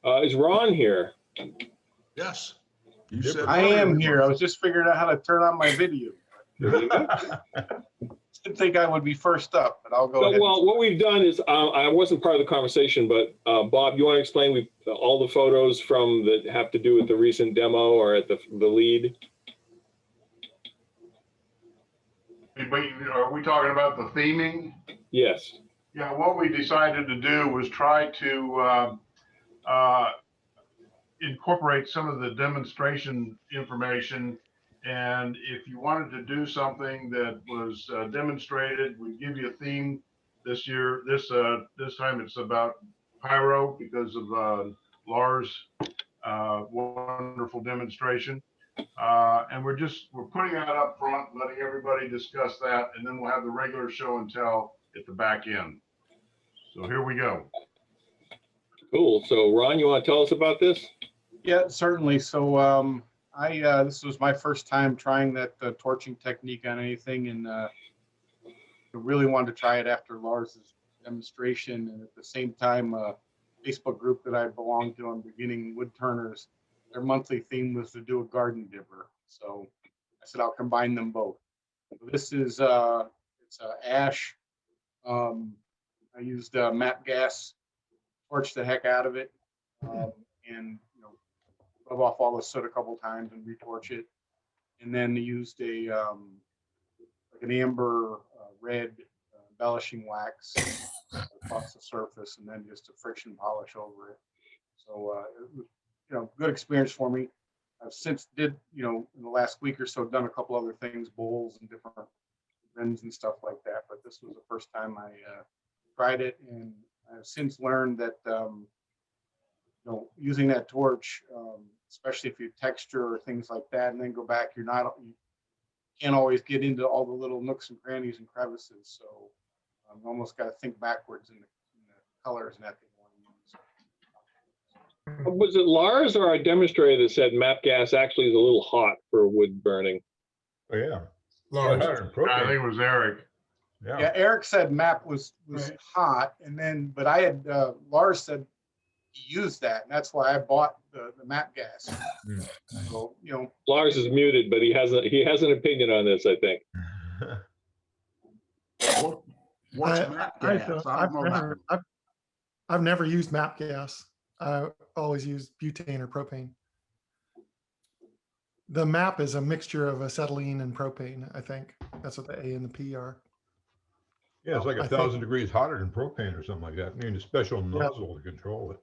Is Ron here? Yes. You said I am here. I was just figuring out how to turn on my video. Didn't think I would be first up, but I'll go ahead. Well, what we've done is, I wasn't part of the conversation, but Bob, you want to explain all the photos from that have to do with the recent demo or at the lead? Are we talking about the theming? Yes. Yeah, what we decided to do was try to incorporate some of the demonstration information. And if you wanted to do something that was demonstrated, we'd give you a theme this year. This time it's about pyro because of Lars' wonderful demonstration. And we're putting that up front, letting everybody discuss that, and then we'll have the regular show and tell at the back end. So here we go. Cool. So Ron, you want to tell us about this? Yeah, certainly. So this was my first time trying that torching technique on anything, and I really wanted to try it after Lars's demonstration. And at the same time, Facebook group that I belong to on beginning Woodturners, their monthly theme was to do a garden dipper. So I said I'll combine them both. So this is it's ash. I used MAP gas, torched the heck out of it, and rub off all the soot a couple times and retorch it, and then used a like an amber red embellishing wax across the surface, and then just a friction polish over it. So it was good experience for me. I've since did in the last week or so done a couple other things, bowls and different rims and stuff like that, but this was the first time I tried it, and I've since learned that using that torch, especially if you texture or things like that, and then go back, you can't always get into all the little nooks and crannies and crevices. So you almost got to think backwards in the colors and that they want to use. Was it Lars or our demonstrator that said MAP gas actually is a little hot for wood burning? Oh yeah, Lars. I think it was Eric. Yeah, Eric said MAP was right. Hot, and then but I had Lars said he used that, and that's why I bought the MAP gas. So Lars is muted, but he has an opinion on this, I think. What's MAP gas? I've never used MAP gas. I always use butane or propane. The MAP is a mixture of acetylene and propane. I think that's what the A and the P are. Yeah, it's like 1,000 degrees hotter than propane or something like that. You need a special nozzle to control it.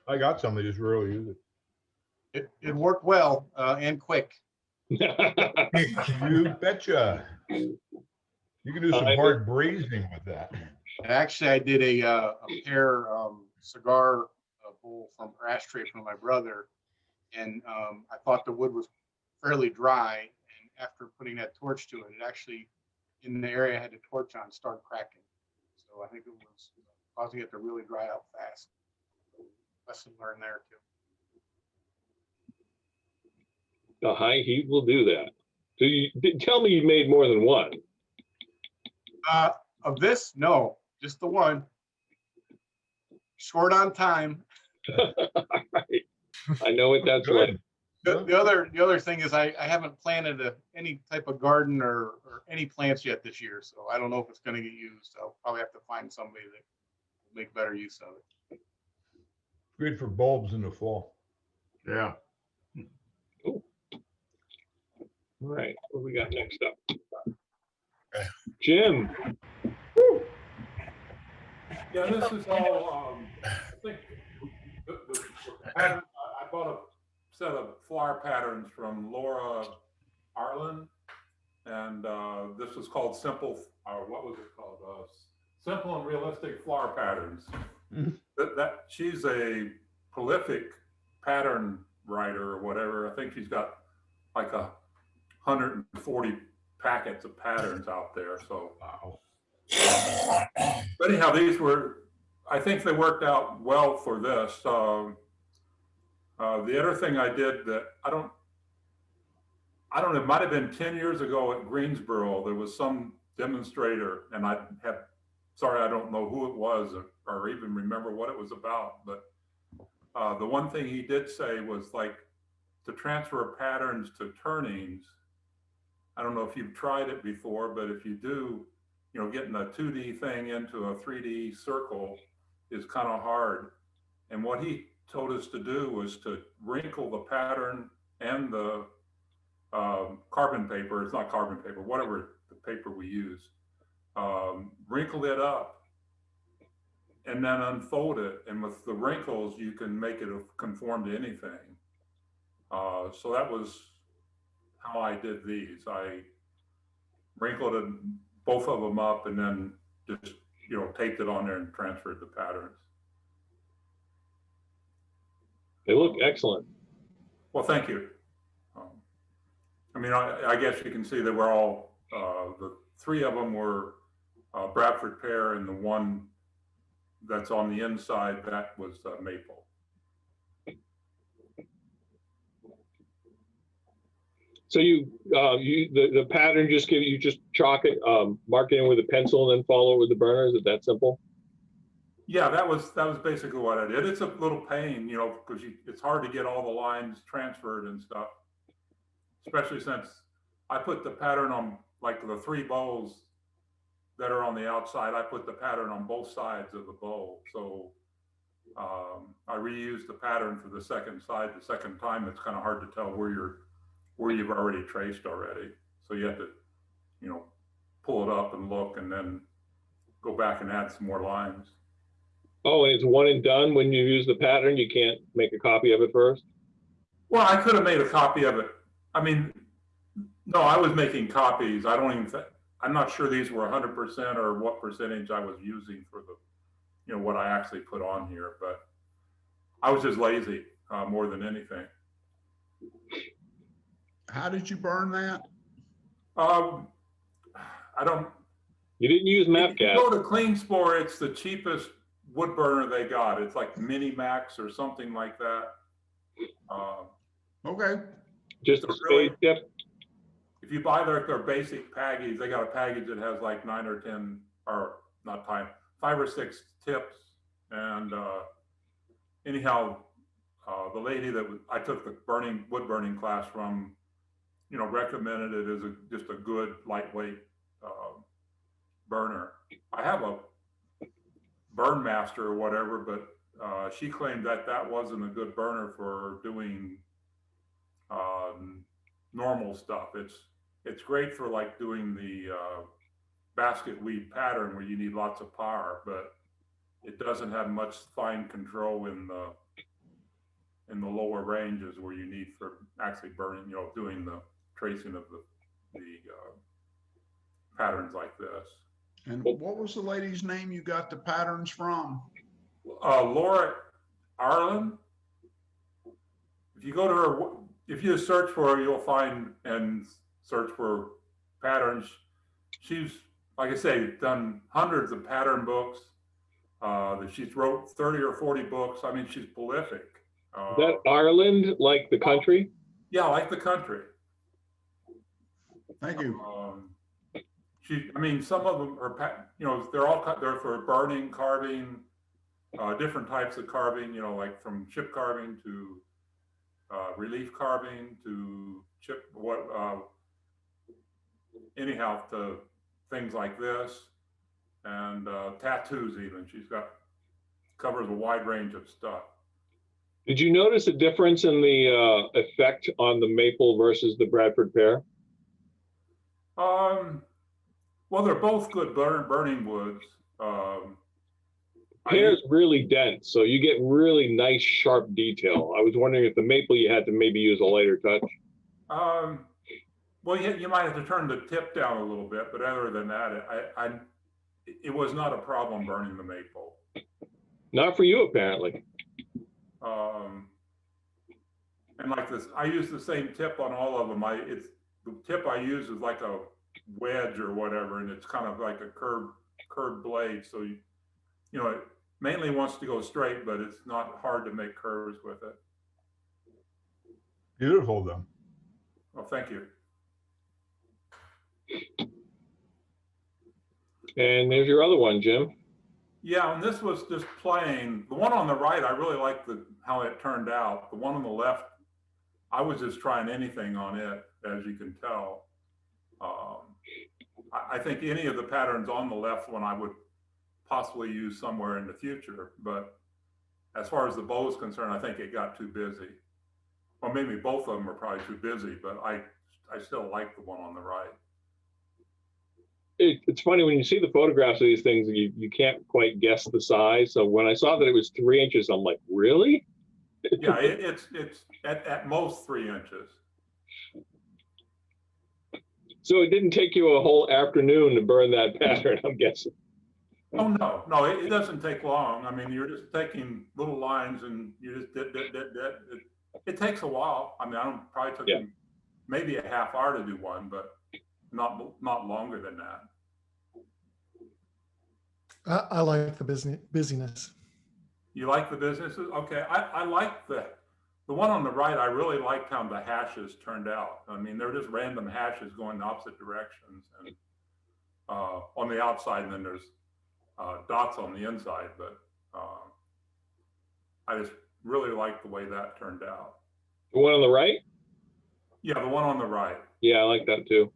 I got some, they just rarely use it. It worked well and quick. You betcha. You can do some hard brazing with that. Actually, I did a pear cigar bowl from ashtray from my brother, and I thought the wood was fairly dry, and after putting that torch to it, it actually, in the area I had the torch on, started cracking. So I think it was causing it to really dry out fast. Lesson learned there too. The high heat will do that. So tell me you made more than one. Of this, no, just the one. Short on time. All right. I know what that's like. The other thing is I haven't planted any type of garden or any plants yet this year, so I don't know if it's going to get used. I'll probably have to find somebody that will make better use of it. Good for bulbs in the fall. Yeah. Cool. All right, what we got next up? Jim. Woo. Yeah, this is all, I think, the pattern, I bought a set of flower patterns from Laura Arlen, and this was called Simple, what was it called? Simple and Realistic Flower Patterns. That she's a prolific pattern writer or whatever. I think she's got like 140 packets of patterns out there. So, wow. But anyhow, these were, I think they worked out well for this. The other thing I did that I don't know, it might have been 10 years ago at Greensboro, there was some demonstrator, and sorry, I don't know who it was or even remember what it was about, but The one thing he did say was like to transfer patterns to turnings. I don't know if you've tried it before, but if you do, you know, getting a 2D thing into a 3D circle is kind of hard. And what he told us to do was to wrinkle the pattern and the carbon paper. It's not carbon paper, whatever the paper we use. Wrinkle it up and then unfold it. And with the wrinkles, you can make it conform to anything. So that was how I did these. I wrinkled both of them up and then just, you know, taped it on there and transferred the patterns. They look excellent. Well, thank you. I mean, I guess you can see that we're all, the three of them were Bradford pear, and the one that's on the inside, that was maple. So the pattern just you just chalk it, mark it in with a pencil and then follow it with the burner. Is it that simple? Yeah, that was basically what I did. It's a little pain, you know, because it's hard to get all the lines transferred and stuff, especially since I put the pattern on, like the 3 bowls that are on the outside, I put the pattern on both sides of the bowl. So I reused the pattern for the second side. The second time, it's kind of hard to tell where you've already traced already. So you have to, you know, pull it up and look and then go back and add some more lines. Oh, and it's one and done when you use the pattern? You can't make a copy of it first? Well, I could have made a copy of it. I mean, no, I was making copies. I don't even think, I'm not sure these were 100% or what percentage I was using for the, you know, what I actually put on here, but I was just lazy more than anything. How did you burn that? I don't. You didn't use map If you gas. go to Clean Spore, it's the cheapest wood burner they got. It's like Mini Max or something like that. Okay. Just a really- spade tip? If you buy their basic package, they got a package that has like 9 or 10, or not 5 or 6 tips. And anyhow, the lady that I took the wood burning class from, you know, recommended it as just a good lightweight burner. I have a Burn Master or whatever, but she claimed that wasn't a good burner for doing normal stuff. It's great for like doing the basket weave pattern where you need lots of power, but it doesn't have much fine control in the lower ranges where you need for actually burning, you know, doing the tracing of the patterns like this. And what was the lady's name you got the patterns from? Laura Arlen. If you go to her, if you search for her, you'll find and search for patterns. She's, like I say, done hundreds of pattern books. That she's wrote 30 or 40 books. I mean, she's prolific. Is that Ireland, like the country? Yeah, like the country. Thank you. I mean, some of them are, you know, they're for burning, carving, different types of carving, you know, like from chip carving to relief carving to anyhow, to things like this, and tattoos even. Covers a wide range of stuff. Did you notice a difference in the effect on the maple versus the Bradford pear? Well, they're both good burning woods. Pear is really dense, so you get really nice, sharp detail. I was wondering if the maple you had to maybe use a lighter touch. Well, you might have to turn the tip down a little bit, but other than that, it was not a problem burning the maple. Not for you, apparently. And like this, I use the same tip on all of them. The tip I use is like a wedge or whatever, and it's kind of like a curved blade. So you know, it mainly wants to go straight, but it's not hard to make curves with it. Beautiful, though. Well, thank you. And there's your other one, Jim. Yeah, and this was just plain. The one on the right, I really like how it turned out. The one on the left, I was just trying anything on it, as you can tell. I think any of the patterns on the left one I would possibly use somewhere in the future, but as far as the bow is concerned, I think it got too busy. Or maybe both of them are probably too busy, but I still like the one on the right. It's funny when you see the photographs of these things, you can't quite guess the size. So when I saw that it was 3 inches, I'm like, really? Yeah, it's at most 3 inches. So it didn't take you a whole afternoon to burn that pattern, I'm guessing. Oh, no, it doesn't take long. I mean, you're just taking little lines and you just did. It takes a while. I mean, probably took Yeah. maybe a half hour to do one, but not longer than that. I like the busyness. You like the businesses? Okay, I like the one on the right. I really liked how the hashes turned out. I mean, they're just random hashes going in opposite directions and on the outside, and then there's dots on the inside. But I just really like the way that turned out. The one on the right? Yeah, the one on the right. Yeah, I like that too.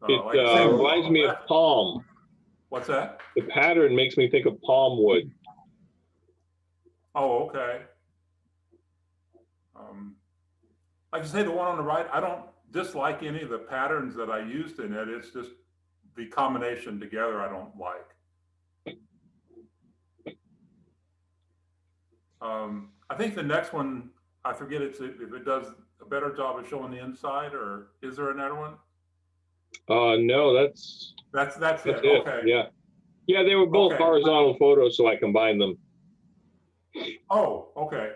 It Like I said, reminds me of palm. What's that? The pattern makes me think of palm wood. Oh, okay. Like I say, the one on the right, I don't dislike any of the patterns that I used in it. It's just the combination together I don't like. I think the next one, I forget if it does a better job of showing the inside, or is there another one? No, that's it. it. Okay. Yeah, they were both Okay. horizontal photos, so I combined them. Oh, okay.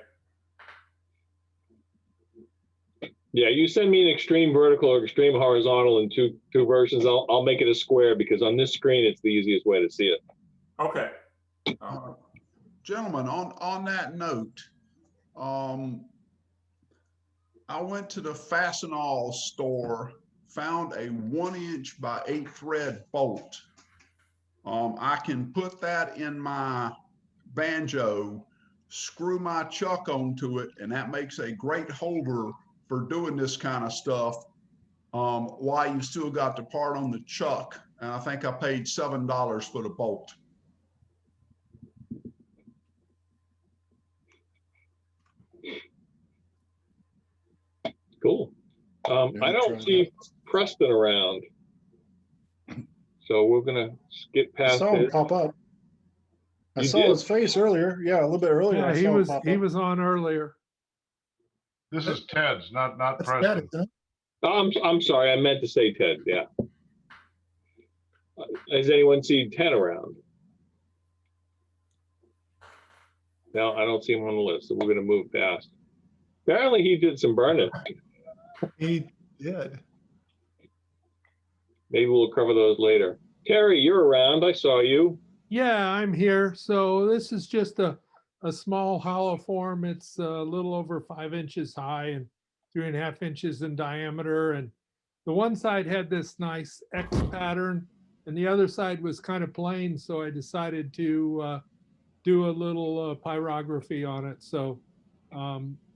Yeah, you send me an extreme vertical or extreme horizontal in two versions. I'll make it a square because on this screen it's the easiest way to see it. Okay. Gentlemen, on that note, I went to the Fastenal store, found a 1-inch by 8 thread bolt. I can put that in my banjo, screw my chuck onto it, and that makes a great holder for doing this kind of stuff. While you still got the part on the chuck, and I think I paid $7 for the bolt. Cool. I don't see Preston around, so we're gonna skip I past saw him this. pop up. I You saw did? his face earlier. Yeah, a little bit earlier. I Yeah, he saw him was pop he up. was on earlier. This is Ted's, not That's Preston. isn't it? I'm sorry, I meant to say Ted. Yeah. Has anyone seen Ted around? No, I don't see him on the list, so we're gonna move past. Apparently, he did some burning. He did. Maybe we'll cover those later. Terry, you're around. I saw you. Yeah, I'm here. So this is just a small hollow form. It's a little over 5 inches high and 3.5 inches in diameter. And the one side had this nice X pattern and the other side was kind of plain. So I decided to do a little pyrography on it. So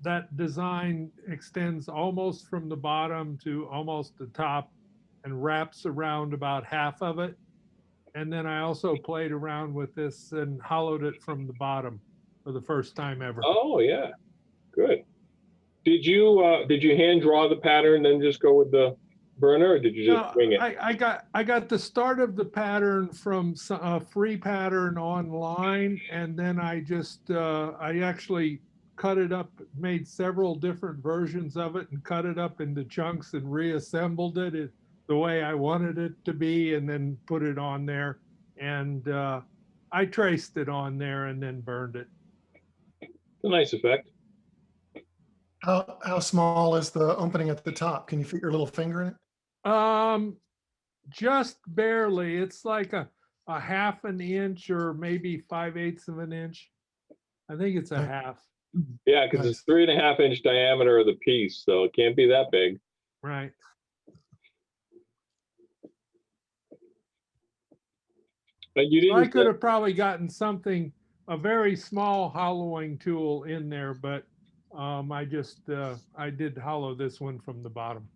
that design extends almost from the bottom to almost the top and wraps around about half of it. And then I also played around with this and hollowed it from the bottom for the first time ever. Oh yeah, good. Did you hand draw the pattern, then just go with the burner, or did you just wing it? I got the start of the pattern from a free pattern online, and then I just I actually cut it up, made several different versions of it, and cut it up into chunks and reassembled it the way I wanted it to be, and then put it on there. And I traced it on there and then burned it. It's a nice effect. How small is the opening at the top? Can you fit your little finger in it? Just barely. It's like a 1/2 inch or maybe 5/8 of an inch. I think it's a Okay. half. Yeah, because it's 3.5 inch diameter of the piece, so it can't be that big. Right. But you I didn't, could have probably gotten something, a very small hollowing tool in there, but I just, I did hollow this one from the bottom.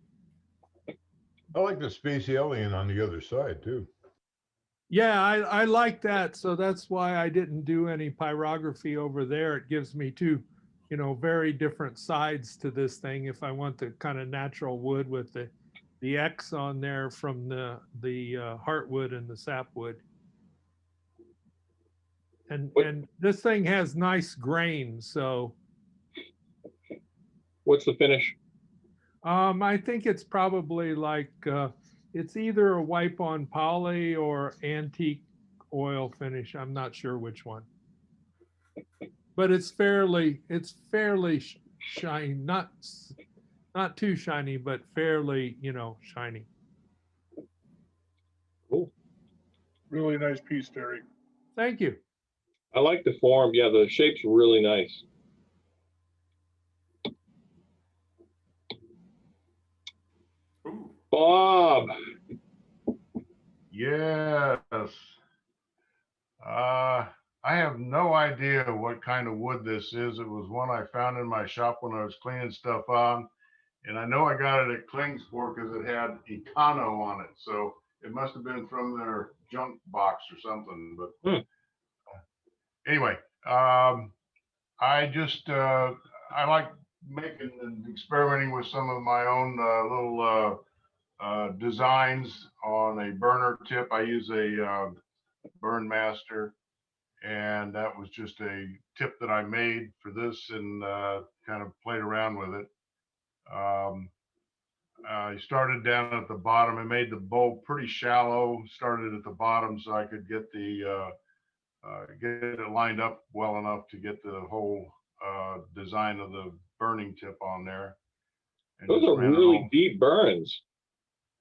I like the space alien on the other side too. Yeah, I like that. So that's why I didn't do any pyrography over there. It gives me two, very different sides to this thing. If I want the kind of natural wood with the X on there from the heartwood and the sapwood. And this thing has nice grain, so what's the finish? I think it's probably like it's either a wipe on poly or antique oil finish. I'm not sure which one, but it's fairly shiny, not too shiny, but fairly shiny. Cool. Really nice piece, Terry. Thank you. I like the form. Yeah, the shape's really nice. Ooh, Bob, Yes. I have no idea what kind of wood this is. It was one I found in my shop when I was cleaning stuff on. And I know I got it at Klingsport because it had Econo on it. So it must have been from their junk box or something. But anyway, I just, I like making and experimenting with some of my own little designs on a burner tip. I use a Burn Master, and that was just a tip that I made for this and kind of played around with it. I started down at the bottom and made the bowl pretty shallow, started at the bottom so I could get the get it lined up well enough to get the whole design of the burning tip on there. And those just are ran it really home. deep burns.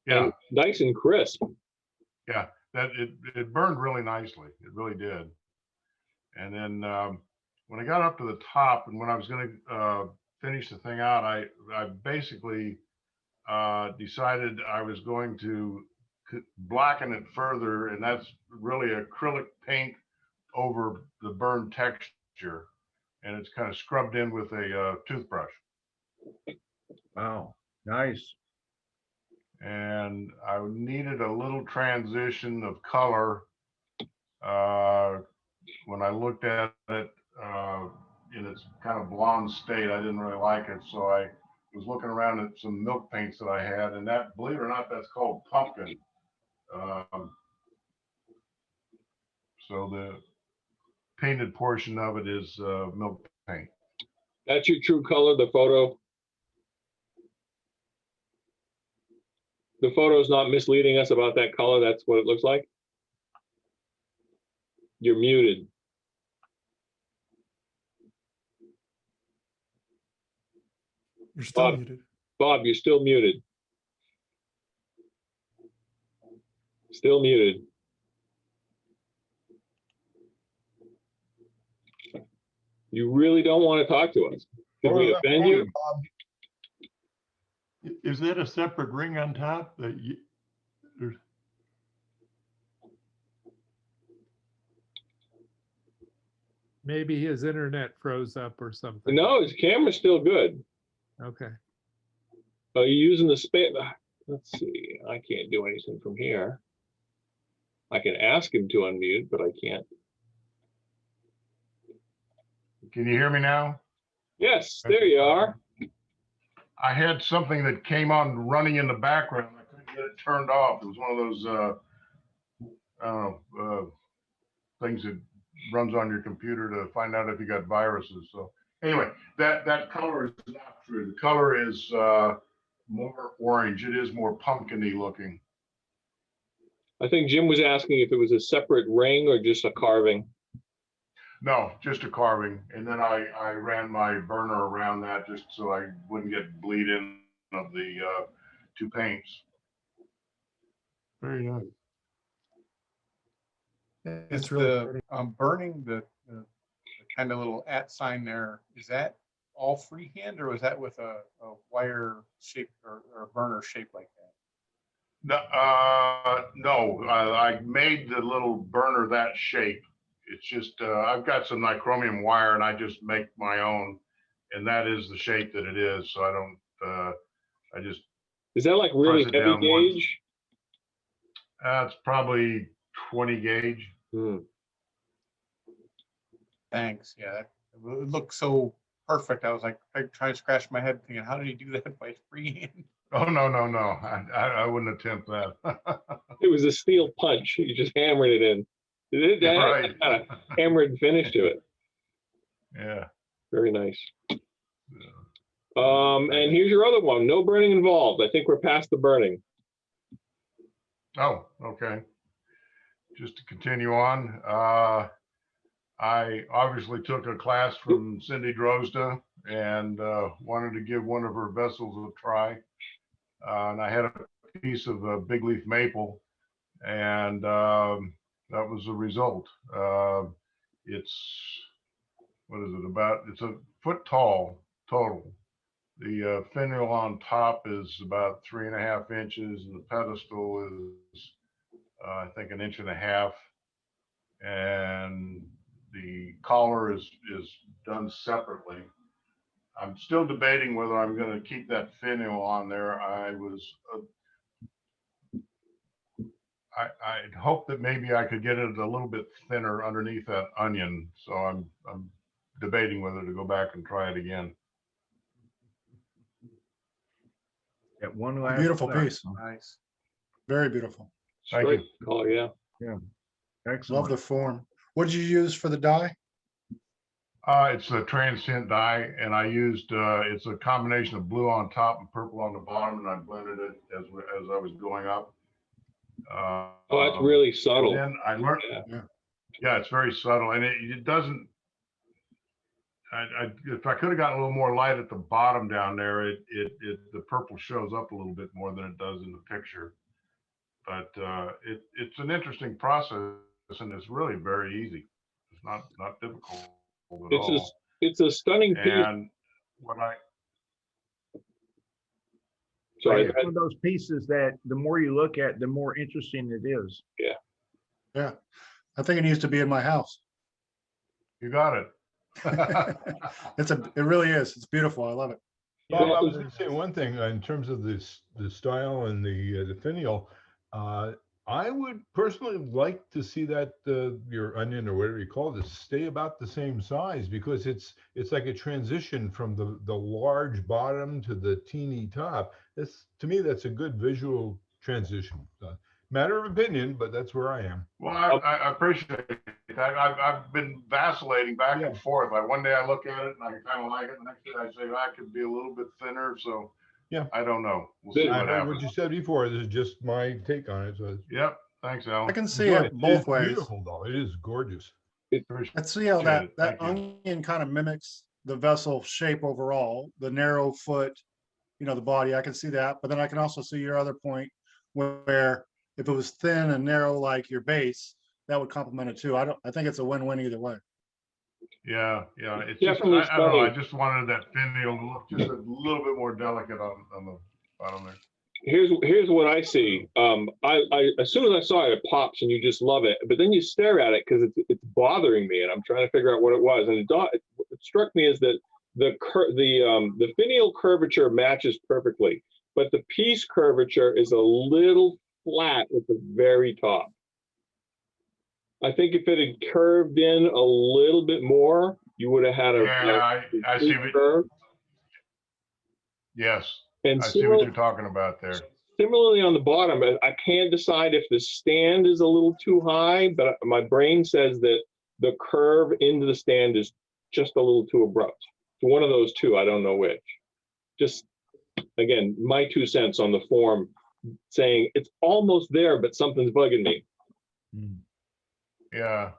Yeah, And nice and crisp. yeah, that it burned really nicely. It really did. And then when I got up to the top and when I was going to finish the thing out, I basically decided I was going to blacken it further, and that's really acrylic paint over the burn texture, and it's kind of scrubbed in with a toothbrush. Wow, nice. And I needed a little transition of color when I looked at it in its kind of blonde state. I didn't really like it, so I was looking around at some milk paints that I had, and that, believe it or not, that's called pumpkin. So the painted portion of it is milk paint. That's your true color, the photo. The photo is not misleading us about that color. That's what it looks like. You're muted. You're still Bob. muted. Bob, you're still muted. Still muted. You really don't want to talk to us. Did we offend you? Is that a separate ring on top that you, there's, Maybe his internet froze up or something. No, his camera's still good. Okay. Are you using the space? Let's see. I can't do anything from here. I can ask him to unmute, but I can't. Can you hear me now? Yes, there you are. I had something that came on running in the background. I couldn't get it turned off. It was one of those, I don't know, things that runs on your computer to find out if you got viruses. So anyway, that color is not true. The color is more orange. It is more pumpkin-y looking. I think Jim was asking if it was a separate ring or just a carving. No, just a carving. And then I ran my burner around that just so I wouldn't get bleed in of the two paints. very nice. Is It's really the pretty. burning the kind of little @ sign there, is that all freehand or was that with a wire shape or a burner shape like that? No, I made the little burner that shape. It's just, I've got some nichromium wire and I just make my own, and that is the shape that it is. So I don't, I just Is that like really press it heavy down once. gauge? It's probably 20 gauge. Hmm. Thanks. Yeah, it looked so perfect. I was like, I tried to scratch my head thinking, how did he do that by freehand? Oh, no, no, no. I wouldn't attempt that. It was a steel punch. You just hammered it in. It had Right. kind of hammered finish to it. Yeah. Very nice. And here's your other one. No burning involved. I think we're past the burning. Oh, okay. Just to continue on, I obviously took a class from Cindy Drozda and wanted to give one of her vessels a try. And I had a piece of big leaf maple, and that was the result. It's, what is it about? It's a foot tall total. The finial on top is about 3.5 inches, and the pedestal is, I think, 1.5 inches, and the collar is done separately. I'm still debating whether I'm going to keep that finial on there. I'd hope that maybe I could get it a little bit thinner underneath that onion. So I'm debating whether to go back and try it again. That one last Beautiful shot. piece. Nice. Very beautiful. Thank Great you. color, yeah. Excellent. Love the form. What did you use for the dye? It's a transient dye, and I used it's a combination of blue on top and purple on the bottom, and I blended it as I was going up. Oh, that's really subtle. Then I learned. Yeah. Yeah, it's very subtle, and it doesn't. If I could have gotten a little more light at the bottom down there, the purple shows up a little bit more than it does in the picture. But it's an interesting process, and it's really very easy. It's not difficult at all. It's a stunning piece. And what Sorry. It's one of those pieces that the more you look at, the more interesting it is. Yeah. I think it needs to be in my house. You got it. It really is. It's beautiful. I love it. Bob, I was going to say one thing in terms of the style and the finial. I would personally like to see that your onion or whatever you call this stay about the same size, because it's like a transition from the large bottom to the teeny top. To me, that's a good visual transition. Matter of opinion, but that's where I am. Well, I appreciate that. I've been vacillating back and forth. Like one day I look at it and I kind of like it. The next day I say I could be a little bit thinner. So yeah, I don't know. We'll see what happens. What you said before, this is just my take on it. So yep. Thanks, Alan. I can see it both ways. Beautiful though. It is gorgeous. Let's see how that Thank you. onion kind of mimics the vessel shape overall, the narrow foot, the body. I can see that, but then I can also see your other point where if it was thin and narrow like your base, that would complement it too. I think it's a win-win either way. Yeah. It's Definitely just, I don't know. I just wanted that finial to look just a little bit more delicate on the bottom there. Here's what I see. I as soon as I saw it, it pops and you just love it. But then you stare at it because it's bothering me, and I'm trying to figure out what it was. And it struck me as that the finial curvature matches perfectly, but the piece curvature is a little flat at the very top. I think if it had curved in a little bit more, you would have had I see what curve. Yes. And I see what you're talking about there. Similarly on the bottom, I can't decide if the stand is a little too high, but my brain says that the curve into the stand is just a little too abrupt. So one of those two, I don't know which. Just, again, my 2 cents on the form, saying it's almost there, but something's bugging me. Yeah.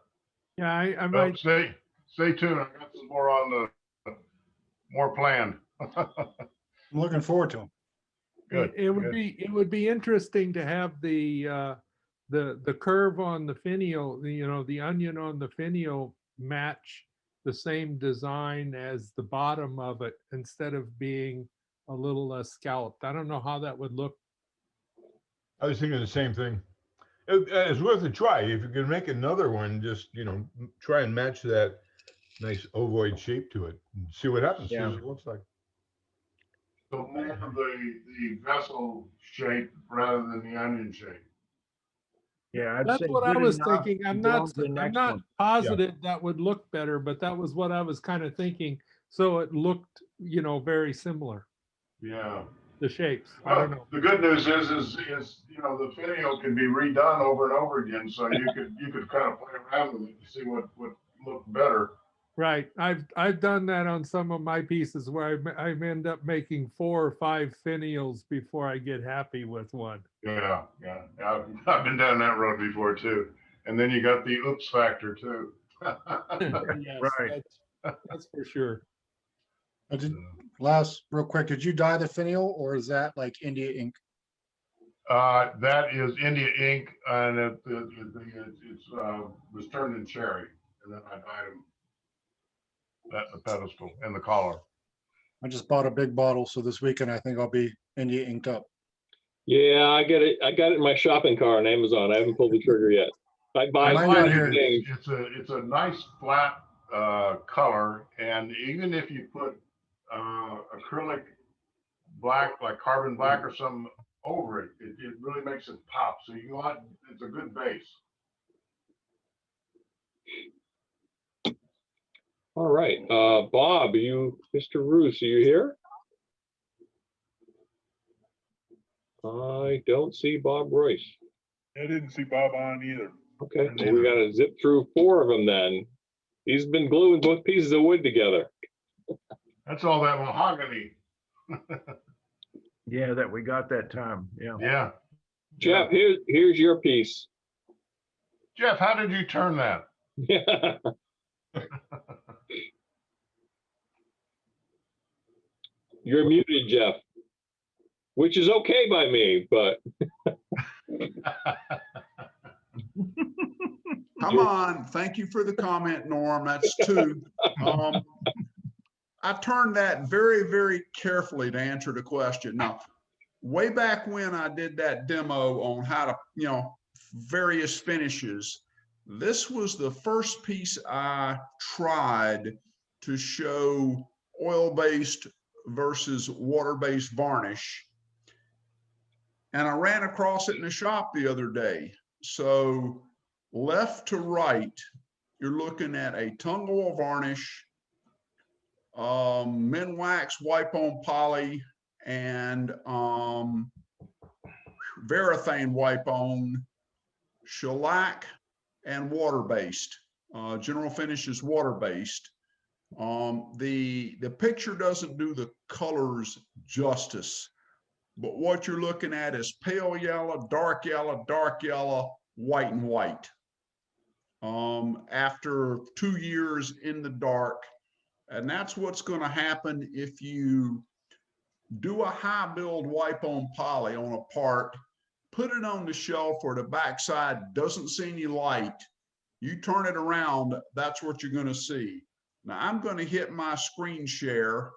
Yeah, I Well, might. stay tuned. I got some more on more planned. I'm looking forward to them. Good. It would be interesting to have the curve on the finial, the onion on the finial match the same design as the bottom of it instead of being a little less scalloped. I don't know how that would look I was thinking the same thing. It's worth a try. If you can make another one, just, try and match that nice ovoid shape to it and see what happens, see Yeah. what it looks like. So more of the vessel shape rather than the onion shape. Yeah, I'd That's say what I good was enough thinking. to go on to the I'm next not one. positive that would look better, but that was what I was kind of thinking. So it looked, very similar, Yeah. the shapes. I don't Well, know. the good news is the finial can be redone over and over again, so you could kind of play around with it to see what looked better. Right. I've done that on some of my pieces where I end up making 4 or 5 finials before I get happy with one. Yeah. I've been down that road before too. And then you got the oops factor too. Yes, Right. that's for sure. Last, real quick, did you dye the finial or is that like India ink? That is India ink, and it was turned in cherry, and then I dyed them. That's the pedestal and the collar. I just bought a big bottle, so this weekend I think I'll be India inked up. Yeah, I get it. I got it in my shopping cart on Amazon. I haven't pulled the trigger yet. I buy Mine down here. things. It's a nice flat color, and even if you put acrylic black, like carbon black or something over it, it really makes it pop. So it's a good base. All right, Bob, Mr. Roos, are you here? I don't see Bob Royce. I didn't see Bob on either. Okay, well, we got to zip through 4 of them then. He's been gluing both pieces of wood together. That's all that mahogany. Yeah, that we got that time. Yeah. Yeah. Jeff, here's your piece. Jeff, how did you turn that? Yeah. You're muted, Jeff, which is okay by me, but Come on, thank you for the comment, Norm. That's 2. I turned that very, very carefully to answer the question. Now, way back when I did that demo on how to, various finishes, this was the first piece I tried to show oil-based versus water-based varnish. And I ran across it in the shop the other day. So left to right, you're looking at a tung oil varnish, Minwax wipe on poly, and Varathane wipe on shellac and water-based. General Finish is water-based. The picture doesn't do the colors justice, but what you're looking at is pale yellow, dark yellow, white and white. After 2 years in the dark, and that's what's going to happen if you do a high build wipe on poly on a part, put it on the shelf where the backside doesn't see any light. You turn it around, that's what you're going to see. Now I'm going to hit my screen share.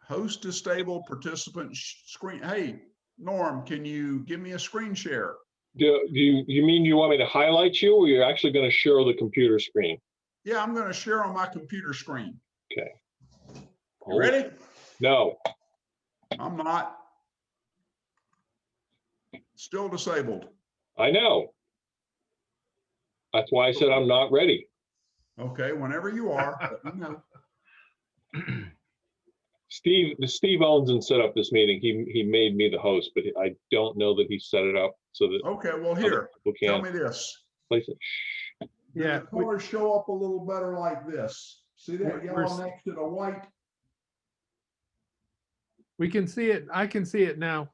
Host to stable participant screen. Hey, Norm, can you give me a screen share? do you mean you want me to highlight you, or you're actually going to show the computer screen? Yeah, I'm going to share on my computer screen. Okay. You ready? No. I'm not. Still disabled. I know. That's why I said I'm not ready. Okay, whenever you are, let me know. Steve owns and set up this meeting. He made me the host, but I don't know that he set it up so that Okay, well, here, people tell can't me this. place it. Do Yeah, the colors show up a little better like this? See that We're- yellow next to the white? we can see it. I can see it now.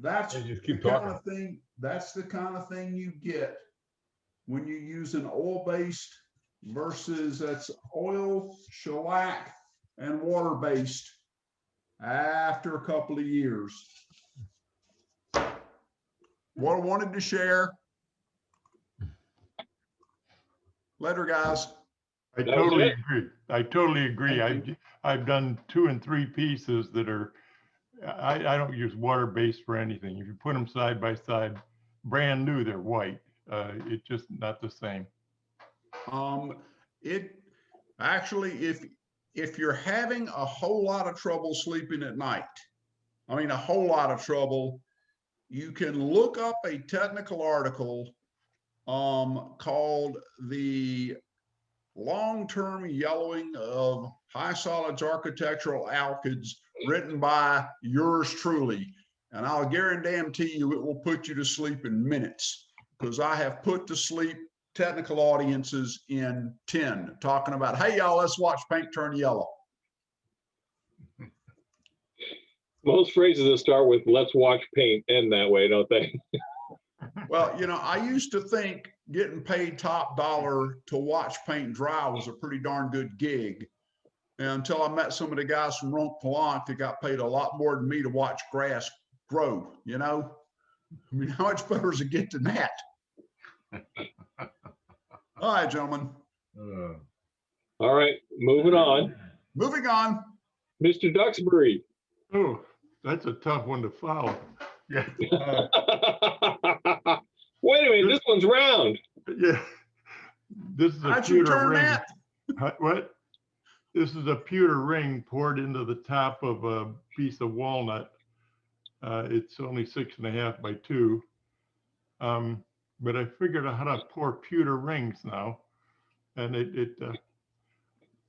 That's Yeah, just the keep kind talking. of thing, that's the kind of thing you get when you use an oil-based versus that's oil, shellac, and water-based after a couple of years. What I wanted to share. Later, guys. I That was totally it? agree. I totally agree. Thank I've done 2 and 3 pieces that are I don't use water-based for anything. If you put them side by side, brand new, they're white. It's just not the same. It actually, if you're having a whole lot of trouble sleeping at night, I mean, a whole lot of trouble, you can look up a technical article called The Long-Term Yellowing of High Solids Architectural Alkyds, written by yours truly. And I'll guarantee you it will put you to sleep in minutes, because I have put to sleep technical audiences in 10 talking about, hey, y'all, let's watch paint turn yellow. Most phrases that start with "let's watch paint" end that way, don't they? Well, you know, I used to think getting paid top dollar to watch paint dry was a pretty darn good gig, until I met some of the guys from Ronc-Palant that got paid a lot more than me to watch grass grow, you know? I mean, how much better does it get than that? All right, gentlemen. All right, moving on. Moving on. Mr. Duxbury. Oh, that's a tough one to follow. Yeah. Wait a minute, this one's round. Yeah. This is a How'd you pewter turn ring. that? What? This is a pewter ring poured into the top of a piece of walnut. It's only 6.5 by 2. But I figured out how to pour pewter rings now, and it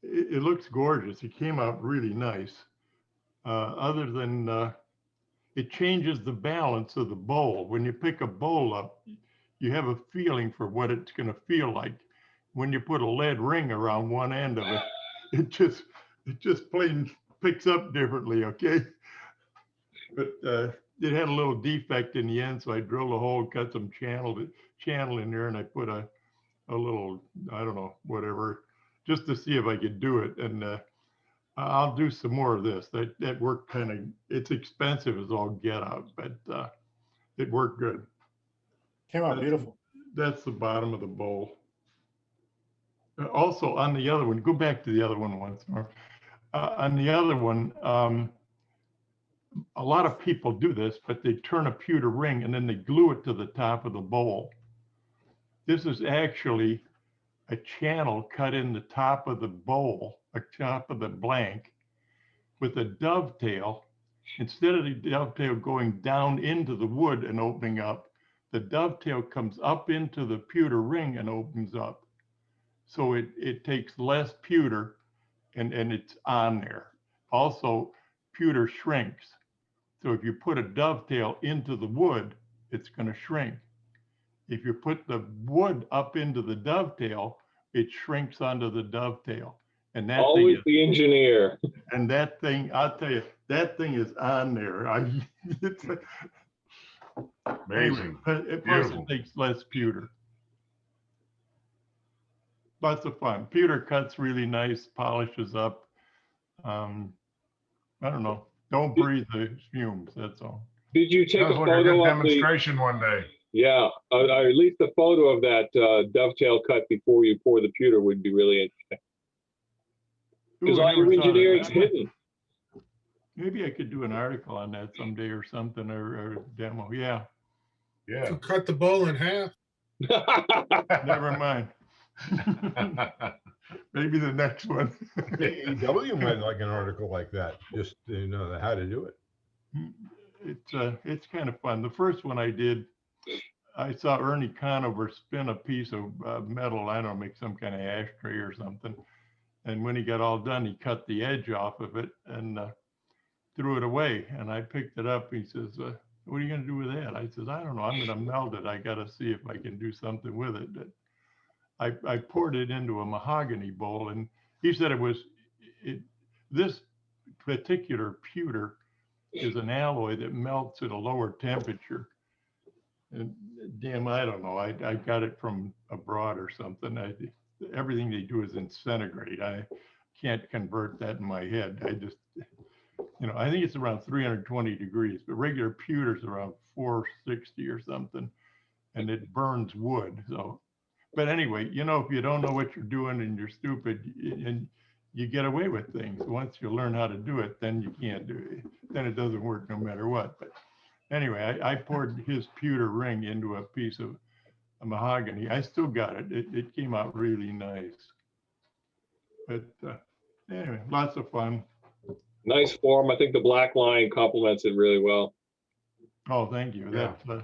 looks gorgeous. It came out really nice. Other than it changes the balance of the bowl. When you pick a bowl up, you have a feeling for what it's going to feel like. When you put a lead ring around one end of it, it just plain picks up differently, okay? But it had a little defect in the end, so I drilled a hole, cut some channel in there, and I put a little, I don't know, whatever, just to see if I could do it. And I'll do some more of this. That worked kind of, it's expensive as all get out, but it worked good. Came out beautiful. That's the bottom of the bowl. Also on the other one, go back to the other one once more. On the other one, a lot of people do this, but they turn a pewter ring and then they glue it to the top of the bowl. This is actually a channel cut in the top of the bowl, a top of the blank, with a dovetail. Instead of the dovetail going down into the wood and opening up, the dovetail comes up into the pewter ring and opens up. So it takes less pewter and it's on there. Also, pewter shrinks. So if you put a dovetail into the wood, it's going to shrink. If you put the wood up into the dovetail, it shrinks onto the dovetail. And that Always thing is, the engineer. and that thing, I'll tell you, that thing is on there. It's Amazing. Plus Beautiful. it takes less pewter. Lots of fun. Pewter cuts really nice, polishes up. I don't know. Don't breathe the fumes, that's all. Did you take a Sounds like a good photo of the? demonstration one day. Yeah, or at least a photo of that dovetail cut before you pour the pewter would be really interesting. Because Ooh, I all your never thought of engineering's that. hidden. Maybe I could do an article on that someday or something, or a demo. Yeah, Yeah. Cut the bowl in half. never mind. Maybe the next one. AEW might like an article like that, just to know how to do it. It's kind of fun. The first one I did, I saw Ernie Conover spin a piece of metal, I don't know, make some kind of ashtray or something. And when he got all done, he cut the edge off of it and threw it away. And I picked it up. He says, what are you going to do with that? I says, I don't know. I'm going to melt it. I got to see if I can do something with it. But I poured it into a mahogany bowl, and he said this particular pewter is an alloy that melts at a lower temperature. And damn, I don't know. I got it from abroad or something. Everything they do is in centigrade. I can't convert that in my head. I just, I think it's around 320 degrees, but regular pewter is around 460 or something, and it burns wood. So, but anyway, if you don't know what you're doing and you're stupid and you get away with things. Once you learn how to do it, then you can't do it. Then it doesn't work no matter what. But anyway, I poured his pewter ring into a piece of mahogany. I still got it. It came out really nice. But anyway, lots of fun. Nice form. I think the black line complements it really well. Oh, thank you. Yeah. That's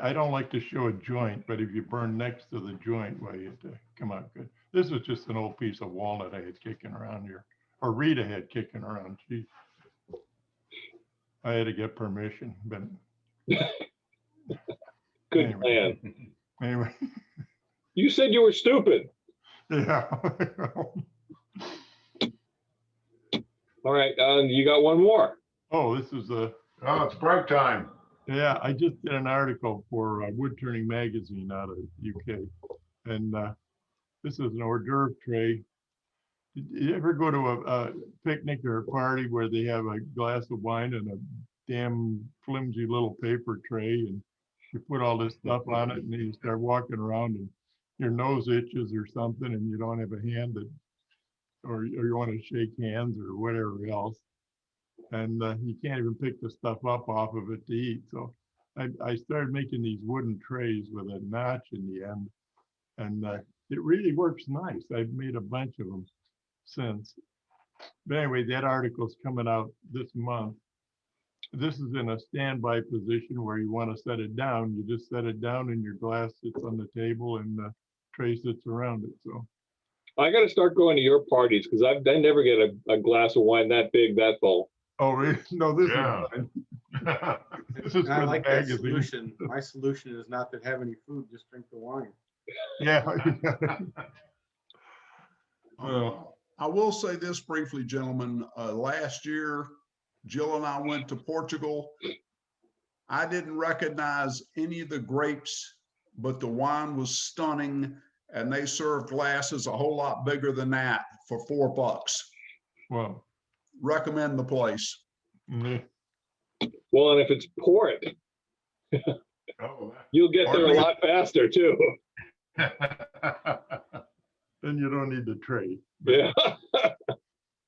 I don't like to show a joint, but if you burn next to the joint, well, it come out good. This was just an old piece of walnut I had kicking around here, or Rita had kicking around. I had to get permission, but Good anyway. plan. Anyway, You said you were stupid. yeah. All right, you got one more. Oh, this is Oh, it's break time. yeah, I just did an article for Woodturning magazine out of UK, and this is an hors d'oeuvre tray. Did you ever go to a picnic or a party where they have a glass of wine and a damn flimsy little paper tray, and you put all this stuff on it, and you start walking around, and your nose itches or something, and you don't have a hand that, or you want to shake hands or whatever else, and you can't even pick the stuff up off of it to eat. So I started making these wooden trays with a notch in the end, and it really works nice. I've made a bunch of them since. But anyway, that article's coming out this month. This is in a standby position where you want to set it down. You just set it down and your glass sits on the table and the tray sits around it. So I got to start going to your parties because I never get a glass of wine that big, that full. oh, really? No, this Yeah. is mine. This is I for the like that magazine. solution. My solution is not to have any food, just drink the wine. Yeah. I will say this briefly, gentlemen. Last year, Jill and I went to Portugal. I didn't recognize any of the grapes, but the wine was stunning, and they served glasses a whole lot bigger than that for $4. Well, Recommend the place. mm, Well, and if it's port, Oh. you'll get there a lot faster too. then you don't need the tray. Yeah.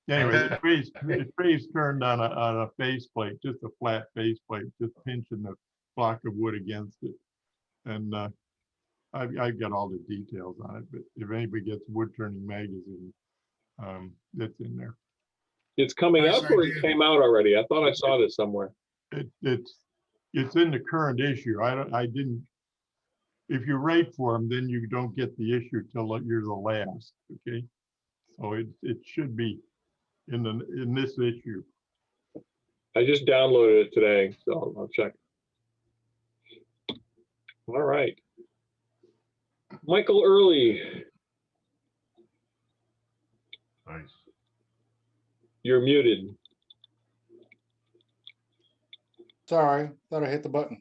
Anyway, the tray's turned on a faceplate, just a flat faceplate, just pinching the block of wood against it. And I've got all the details on it, but if anybody gets Woodturning magazine, it's in there. It's coming Nice up or it idea. came out already? I thought I saw this somewhere. It's in the current issue. I didn't. If you write for them, then you don't get the issue till you're the last. Okay, so it should be in this issue. I just downloaded it today, so I'll check. All right. Michael Early, Nice. you're muted. Sorry, thought I hit the button.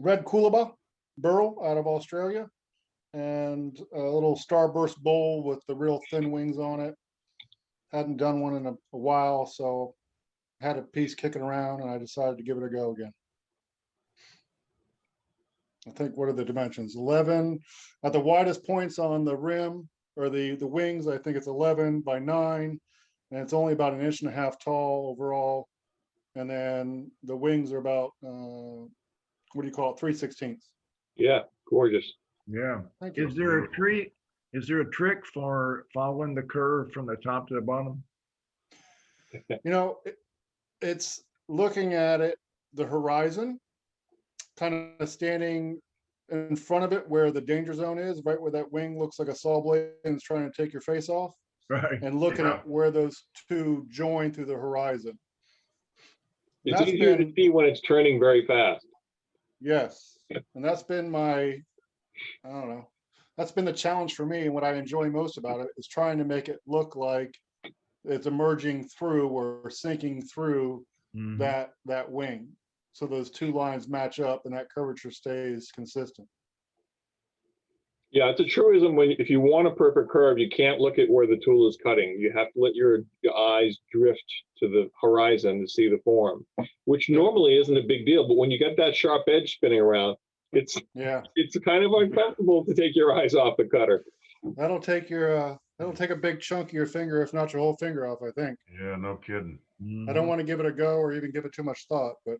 Red Coolabah burl out of Australia, and a little starburst bowl with the real thin wings on it. Hadn't done one in a while, so had a piece kicking around, and I decided to give it a go again. I think, what are the dimensions? 11 at the widest points on the rim, or the wings. I think it's 11 by 9, and it's only about 1.5 inches tall overall. And then the wings are about what do you call it, 3/16. Yeah, gorgeous. Yeah. Thank you. Is there a trick for following the curve from the top to the bottom? You know, it's looking at it, the horizon, kind of standing in front of it where the danger zone is, right where that wing looks like a saw blade and is trying to take your face off, Right. and looking Yeah. at where those two join through the horizon. It's That's easier to been- see when it's turning very fast. Yes, and that's been I don't know, that's been the challenge for me, and what I enjoy most about it is trying to make it look like it's emerging through or sinking through Mhm. that wing. So those two lines match up and that curvature stays consistent. Yeah, it's a truism if you want a perfect curve, you can't look at where the tool is cutting. You have to let your eyes drift to the horizon to see the form, which normally isn't a big deal. But when you get that sharp edge spinning around, it's Yeah, kind of uncomfortable to take your eyes off the cutter. that'll take your It'll take a big chunk of your finger, if not your whole finger off, I think. Yeah, no kidding. I don't want to give it a go or even give it too much thought, but.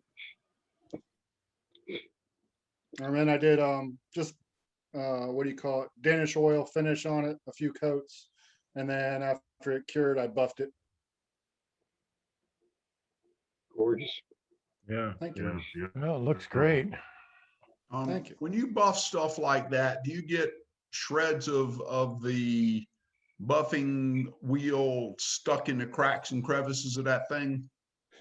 And then I did just what do you call it? Danish oil finish on it, a few coats. And then after it cured, I buffed it. Gorgeous. Yeah. Thank you. Yeah, Well, it looks great. Thank you. When you buff stuff like that, do you get shreds of the buffing wheel stuck in the cracks and crevices of that thing?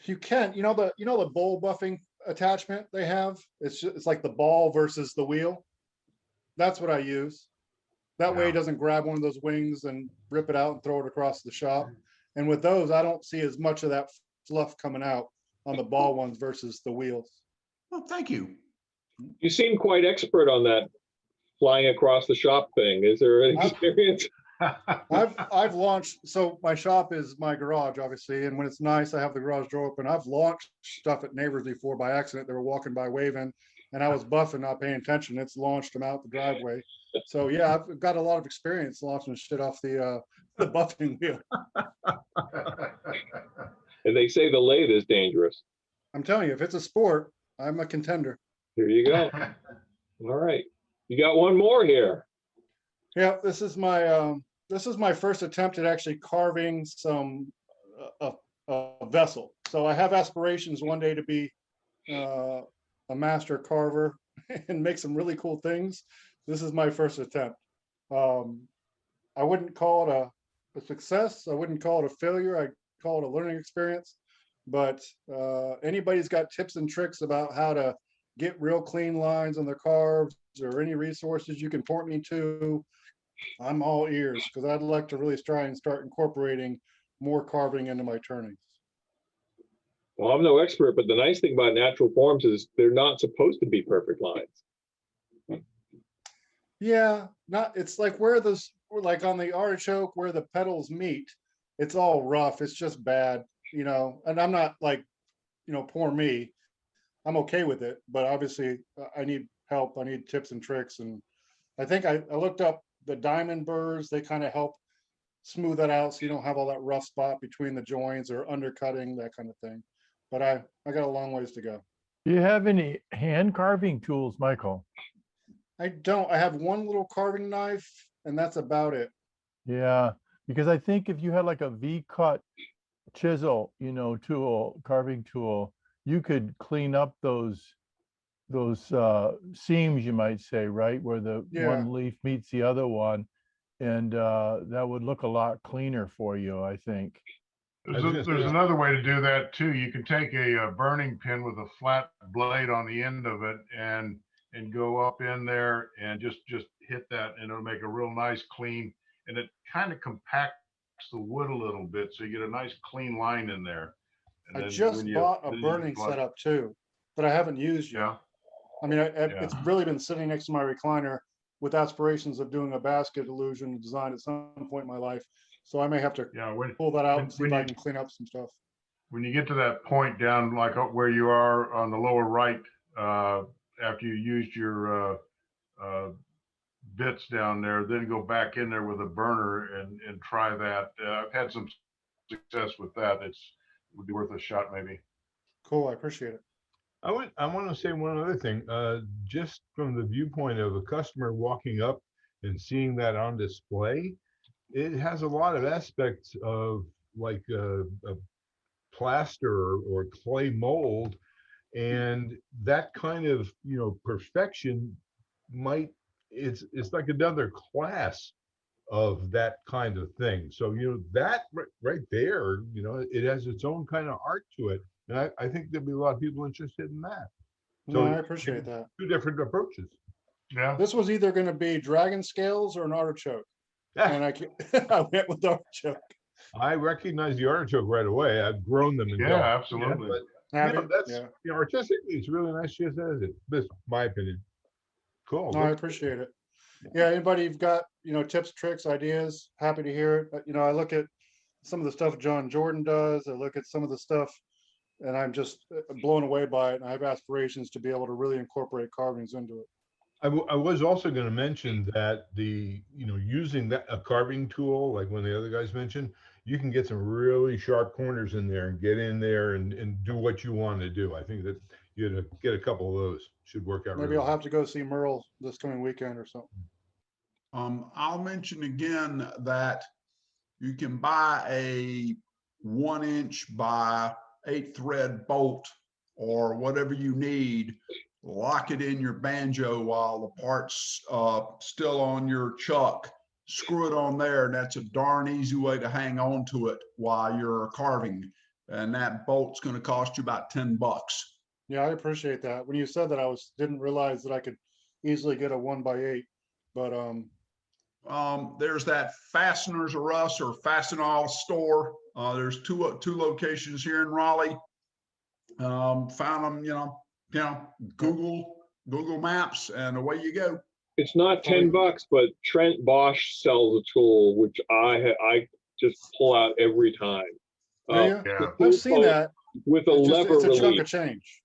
You can, the bowl buffing attachment they have. It's like the ball versus the wheel. That's what I use. That way it doesn't grab one of those wings and rip it out and throw it across the shop. And with those, I don't see as much of that fluff coming out on the ball ones versus the wheels. Well, thank you. You seem quite expert on that flying across the shop thing. Is there an experience? I've launched, so my shop is my garage, obviously, and when it's nice, I have the garage door open. I've launched stuff at neighbors before by accident. They were walking by waving, and I was buffing, not paying attention. It's launched them out the driveway. So yeah, I've got a lot of experience launching shit off the buffing wheel. And they say the lathe is dangerous. I'm telling you, if it's a sport, I'm a contender. Here you go. All right. You got one more here. Yeah, this is my first attempt at actually carving some a vessel. So I have aspirations one day to be a master carver and make some really cool things. This is my first attempt. I wouldn't call it a success. I wouldn't call it a failure. I call it a learning experience. But anybody's got tips and tricks about how to get real clean lines on their carves or any resources you can point me to, I'm all ears, because I'd like to really try and start incorporating more carving into my turnings. Well, I'm no expert, but the nice thing about natural forms is they're not supposed to be perfect lines. Yeah, it's like like on the artichoke where the petals meet, it's all rough. It's just bad, and I'm not like, poor me. I'm okay with it, but obviously I need help. I need tips and tricks. And I think I looked up the diamond burrs. They kind of help smooth that out so you don't have all that rough spot between the joints or undercutting, that kind of thing. But I got a long ways to go. Do you have any hand carving tools, Michael? I don't. I have one little carving knife, and that's about it. Yeah, because I think if you had like a V-cut chisel, carving tool, you could clean up those seams, you might say, right, where the one leaf meets the other one, and that would look a lot cleaner for you, I think. There's another way to do that too. You can take a burning pin with a flat blade on the end of it and go up in there and just hit that, and it'll make a real nice clean, and it kind of compacts the wood a little bit, so you get a nice clean line in there. And I just bought a burning setup too, that I haven't used yet. Yeah. I mean, it's really been sitting next to my recliner with aspirations of doing a basket illusion design at some point in my life. So I may have to pull that out and see if I can clean up some stuff. When you get to that point down, like up where you are on the lower right, after you used your bits down there, then go back in there with a burner and try that. I've had some success with that. It would be worth a shot maybe. Cool, I appreciate it. I want to say one other thing, just from the viewpoint of a customer walking up and seeing that on display, it has a lot of aspects of like a plaster or clay mold, and that kind of perfection it's like another class of that kind of thing. So that right there, it has its own kind of art to it. And I think there'll be a lot of people interested in that. No, I appreciate that. Two different approaches. Yeah. This was either going to be dragon scales or an artichoke. And I went with artichoke. I recognize the artichoke right away. I've grown them. Absolutely. But that's artistically, it's really nice just as it. This, my opinion. Cool. No, I appreciate it. Yeah, anybody you've got tips, tricks, ideas, happy to hear it. I look at some of the stuff John Jordan does. I look at some of the stuff, and I'm just blown away by it. And I have aspirations to be able to really incorporate carvings into it. I was also going to mention that using that a carving tool, like one of the other guys mentioned, you can get some really sharp corners in there and get in there and do what you want to do. I think that you get a couple of those should work out. Maybe really I'll well. have to go see Merle this coming weekend or something. I'll mention again that you can buy a 1-inch by 8-thread bolt or whatever you need. Lock it in your banjo while the part's still on your chuck. Screw it on there, and that's a darn easy way to hang on to it while you're carving. And that bolt's going to cost you about $10. Yeah, I appreciate that. When you said that, didn't realize that I could easily get a 1x8, but there's that Fasteners R Us or Fastenal store. There's two locations here in Raleigh. Found them, Google Maps, and away you go. It's not $10, but Trent Bosch sells a tool which I just pull out every time. do you? Yeah, I've seen that. With a lever It's a chunk release. of change.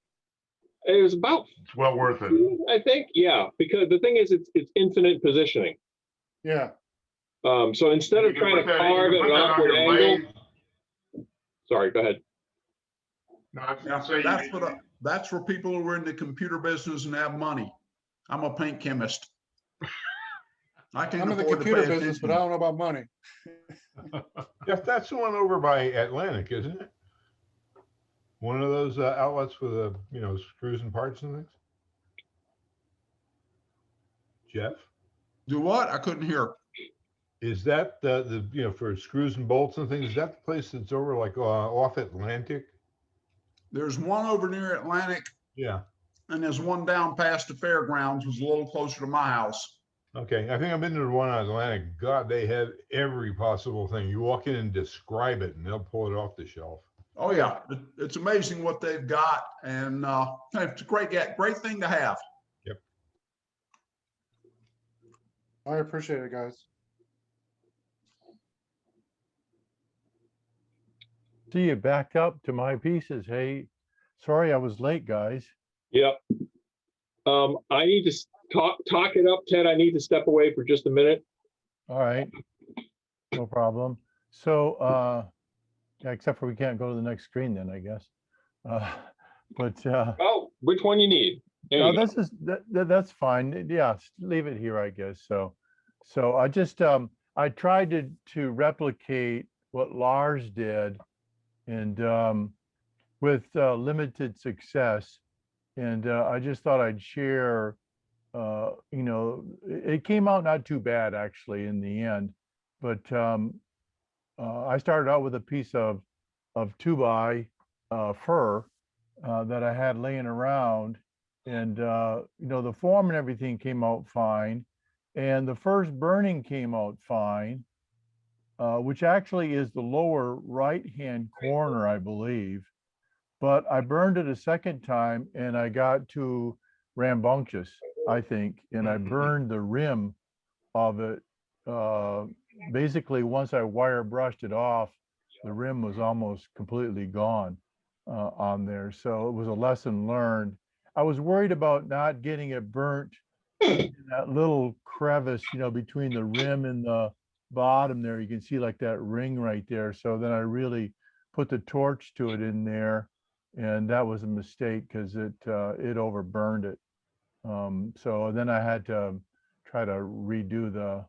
It was about, it's well worth it. I think, yeah, because the thing is, it's infinite positioning. Yeah. So instead You of can trying to put that- you carve can at put an that on awkward your angle. lathe. Sorry, go ahead. No, I was gonna say, That's for people who are in the computer business and have money. I'm a paint chemist. I can't I'm in the afford to computer pay business, but attention. I don't know about money. Jeff, that's the one over by Atlantic, isn't it? One of those outlets with screws and parts and things. Jeff, Do what? I couldn't hear. is that the for screws and bolts and things? Is that the place that's over like off Atlantic? There's one over near Atlantic, Yeah. and there's one down past the fairgrounds, was a little closer to my house. Okay, I think I've been to the one on Atlantic. God, they have every possible thing. You walk in and describe it, and they'll pull it off the shelf. Oh yeah, it's amazing what they've got, and it's a great thing to have. I appreciate it, guys. See you back up to my pieces. Hey, sorry I was late, guys. Yep. I need to talk it up, Ted. I need to step away for just a minute. All right, no problem. So, yeah, except for we can't go to the next screen then, I guess. Oh, which one you need? There No, you go. this is that's fine. Yeah, leave it here, I guess. So I just I tried to replicate what Lars did, and with limited success. And I just thought I'd share. It came out not too bad actually in the end, but I started out with a piece of 2x fir that I had laying around. And, the form and everything came out fine. And the first burning came out fine, which actually is the lower right-hand corner, I believe. But I burned it a second time and I got too rambunctious, I think. And I burned the rim of it. Basically, once I wire brushed it off, the rim was almost completely gone on there. So it was a lesson learned. I was worried about not getting it burnt in that little crevice, between the rim and the bottom there. You can see like that ring right there. So then I really put the torch to it in there, and that was a mistake because it overburned it. So then I had to try to redo the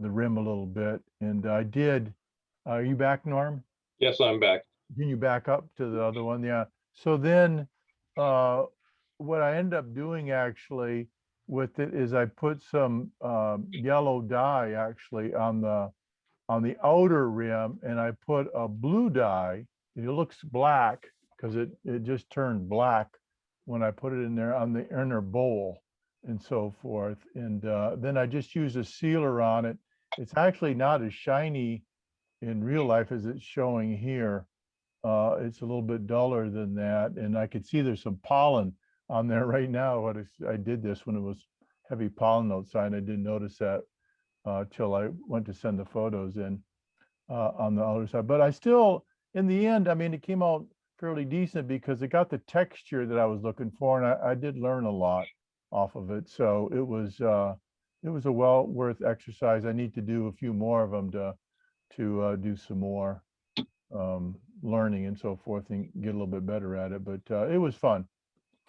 rim a little bit, and I did. Are you back, Norm? Yes, I'm back. Can you back up to the other one? Yeah. So then what I ended up doing actually with it is I put some yellow dye actually on the outer rim, and I put a blue dye. It looks black because it just turned black when I put it in there on the inner bowl and so forth. And then I just used a sealer on it. It's actually not as shiny in real life as it's showing here. It's a little bit duller than that, and I could see there's some pollen on there right now. I did this when it was heavy pollen outside. I didn't notice that till I went to send the photos in on the other side. But I still, in the end, I mean, it came out fairly decent because it got the texture that I was looking for, and I did learn a lot off of it. So it was a well worth exercise. I need to do a few more of them to do some more learning and so forth and get a little bit better at it. But it was fun.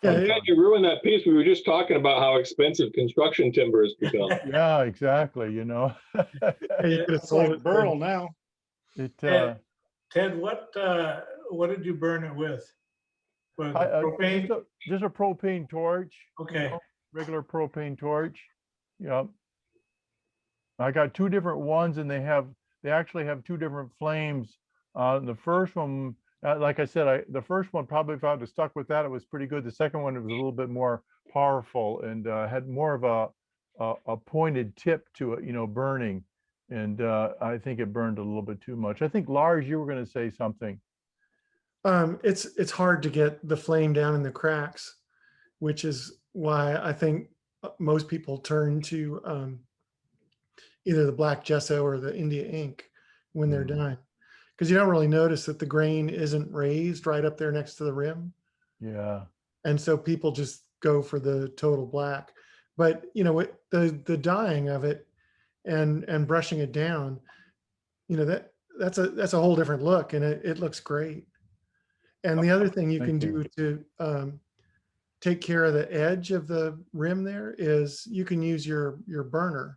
Yeah, I'm glad you ruined that piece. We were just talking about how expensive construction timber has become. Yeah, exactly. You know, Yeah, you could have sold it burl now. it. Ted, what did you burn it with? Was it propane? Just a propane torch. Okay. You know, regular propane torch. Yep. I got two different ones, and they actually have two different flames. The first one, like I said, the first one probably, if I would have stuck with that, it was pretty good. The second one, it was a little bit more powerful and had more of a pointed tip to it, you know, burning. And I think it burned a little bit too much. I think Lars, you were going to say something. It's hard to get the flame down in the cracks, which is why I think most people turn to either the black gesso or the India ink when they're done, because you don't really notice that the grain isn't raised right up there next to the rim. Yeah. And so people just go for the total black. But you know, the dyeing of it and brushing it down, you know, that's a whole different look, and it looks great. And the other thing you can do to take care of the edge of the rim there is you can use your burner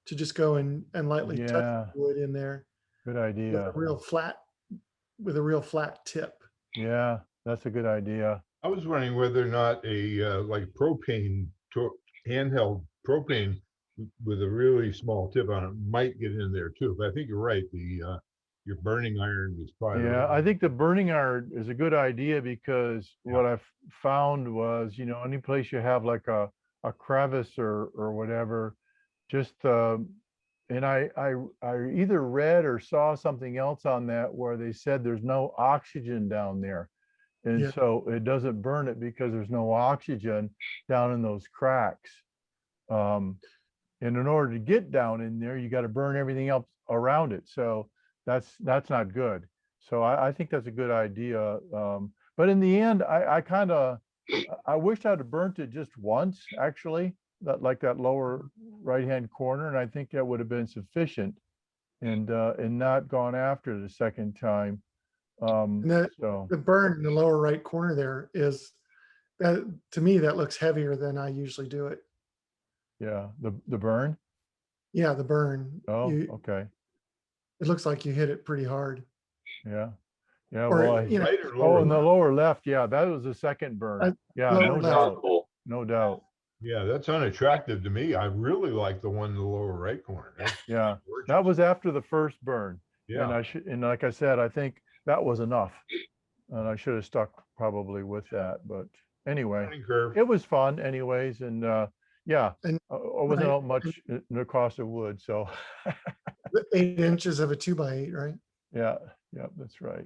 to just go and lightly touch the wood in there. Good idea. With a real flat tip. Yeah, that's a good idea. I was wondering whether or not a like propane handheld propane with a really small tip on it might get in there too. But I think you're right. Your burning iron was probably. Yeah, I think the burning iron is a good idea because what I've found was, you know, any place you have like a crevice or whatever, just and I either read or saw something else on that where they said there's no oxygen down there. And so it doesn't burn it because there's no oxygen down in those cracks. And in order to get down in there, you got to burn everything else around it. So that's not good. So I think that's a good idea. But in the end, I wished I'd have burnt it just once, actually, that lower right-hand corner. And I think that would have been sufficient and not gone after the second time. The burn in the lower right corner there is that, to me, that looks heavier than I usually do it. Yeah, the burn. Yeah, the burn. Oh, okay. It looks like you hit it pretty hard. Yeah, yeah. Or, Well, you know, oh, in the lower left, yeah, that was the second burn. Yeah, no doubt, no doubt. Yeah, that's unattractive to me. I really like the one in the lower right corner. Yeah, that was after the first burn. Yeah, and like I said, I think that was enough, and I should have stuck probably with that. But anyway, it was fun, anyways, and yeah, and it wasn't much in the cost of wood, so 8 inches of a 2x8, right? yeah, that's right.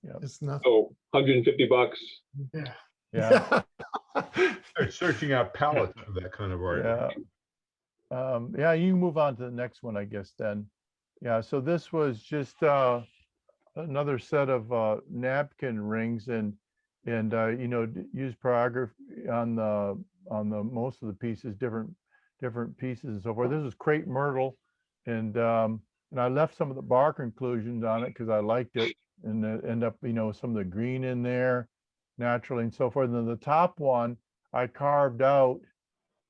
Yeah, it's nothing. Oh, $150. Yeah. Yeah. Start searching out pallets for that kind of art. Yeah. Yeah, you can move on to the next one, I guess, then. Yeah, so this was just another set of napkin rings and you know, use pyrography on the most of the pieces, different pieces and so forth. This is crepe myrtle, and I left some of the bark inclusions on it because I liked it, and it ended up, you know, some of the green in there naturally and so forth. And then the top one I carved out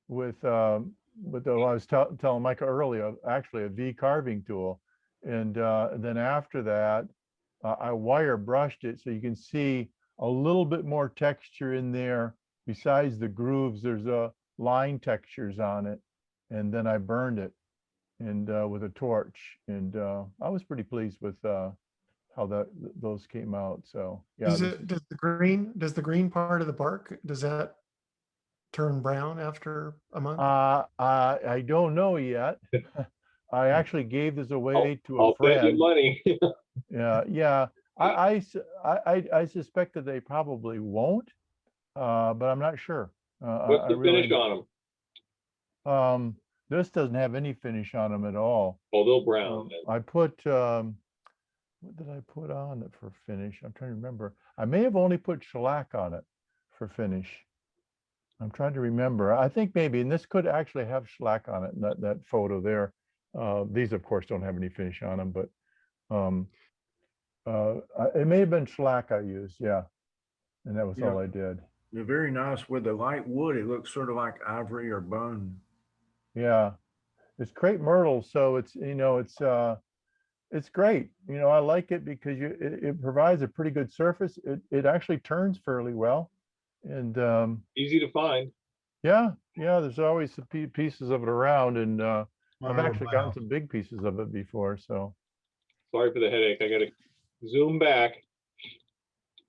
with I was telling Micah earlier, actually a V carving tool, and then after that I wire brushed it so you can see a little bit more texture in there. Besides the grooves, there's line textures on it, and then I burned it and with a torch, and I was pretty pleased with how those came out. So yeah. Does the green part of the bark, does that turn brown after a month? I don't know yet. I actually gave this away to a I'll bet you friend. money. Yeah. I suspect that they probably won't, but I'm not sure. What's the finish on them? This doesn't have any finish on them at all. Oh, they'll brown. I put what did I put on it for finish? I'm trying to remember. I may have only put shellac on it for finish. I'm trying to remember. I think maybe, and this could actually have shellac on it, that photo there. These, of course, don't have any finish on them, but it may have been shellac I used, yeah. And that was all I did. They're very nice with the light wood. It looks sort of like ivory or bone. Yeah, it's crepe myrtle, so it's it's great. I like it because it provides a pretty good surface. It actually turns fairly well, and Easy to find. yeah, there's always some pieces of it around, and I've actually gotten some big pieces of it before. So Sorry for the headache. I gotta zoom back.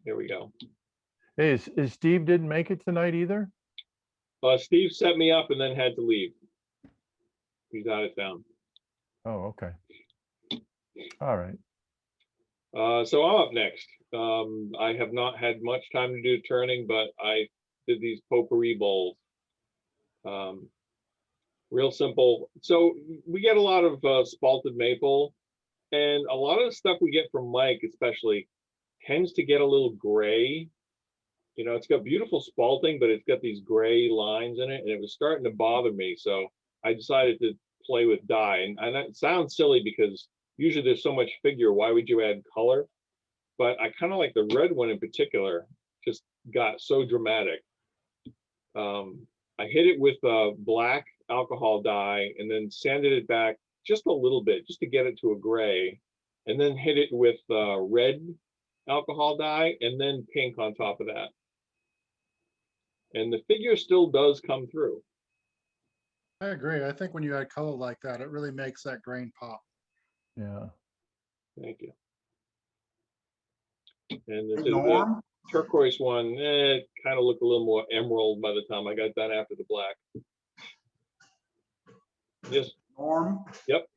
There we go. hey, is Steve didn't make it tonight either? Steve set me up and then had to leave. He's out of town. Oh, okay. All right. So I'm up next. I have not had much time to do turning, but I did these potpourri bowls. Real simple. So we get a lot of spalted maple, and a lot of the stuff we get from Mike especially tends to get a little gray. It's got beautiful spalting, but it's got these gray lines in it, and it was starting to bother me. So I decided to play with dye, and that sounds silly because usually there's so much figure. Why would you add color? But I kind of like the red one in particular. Just got so dramatic. I hit it with black alcohol dye and then sanded it back just a little bit, just to get it to a gray, and then hit it with red alcohol dye and then pink on top of that. And the figure still does come through. I agree. I think when you add color like that, it really makes that grain pop. Yeah. Thank you. And this is Norm, the turquoise one. It kind of looked a little more emerald by the time I got done after the black. Yes. Norm. Yep.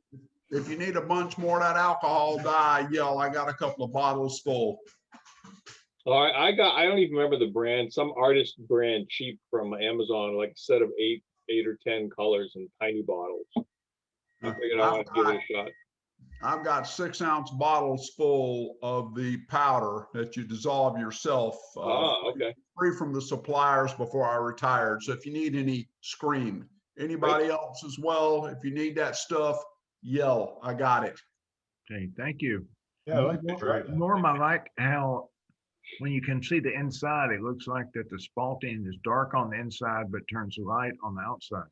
If you need a bunch more of that alcohol dye, yell. I got a couple of bottles full. All right, I don't even remember the brand. Some artist brand, cheap from Amazon, like a set of eight or 10 colors in tiny bottles. I figured I wanted to give it a shot. I've got 6-ounce bottles full of the powder that you dissolve yourself. Okay. Free from the suppliers before I retired. So if you need any, scream. Anybody else as well, if you need that stuff, yell. I got it. Okay, thank you. Yeah, I like that. Right. Norm, I like how when you can see the inside, it looks like that the spalting is dark on the inside, but turns light on the outside.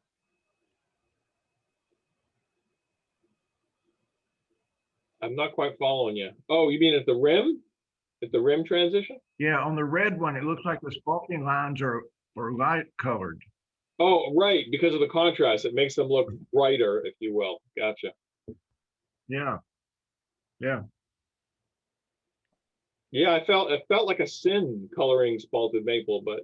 I'm not quite following you. Oh, you mean at the rim? At the rim transition? Yeah, on the red one, it looks like the spalting lines are light colored. Oh, right, because of the contrast. It makes them look brighter, if you will. Gotcha. Yeah. Yeah. Yeah, it felt like a sin coloring spalted maple, but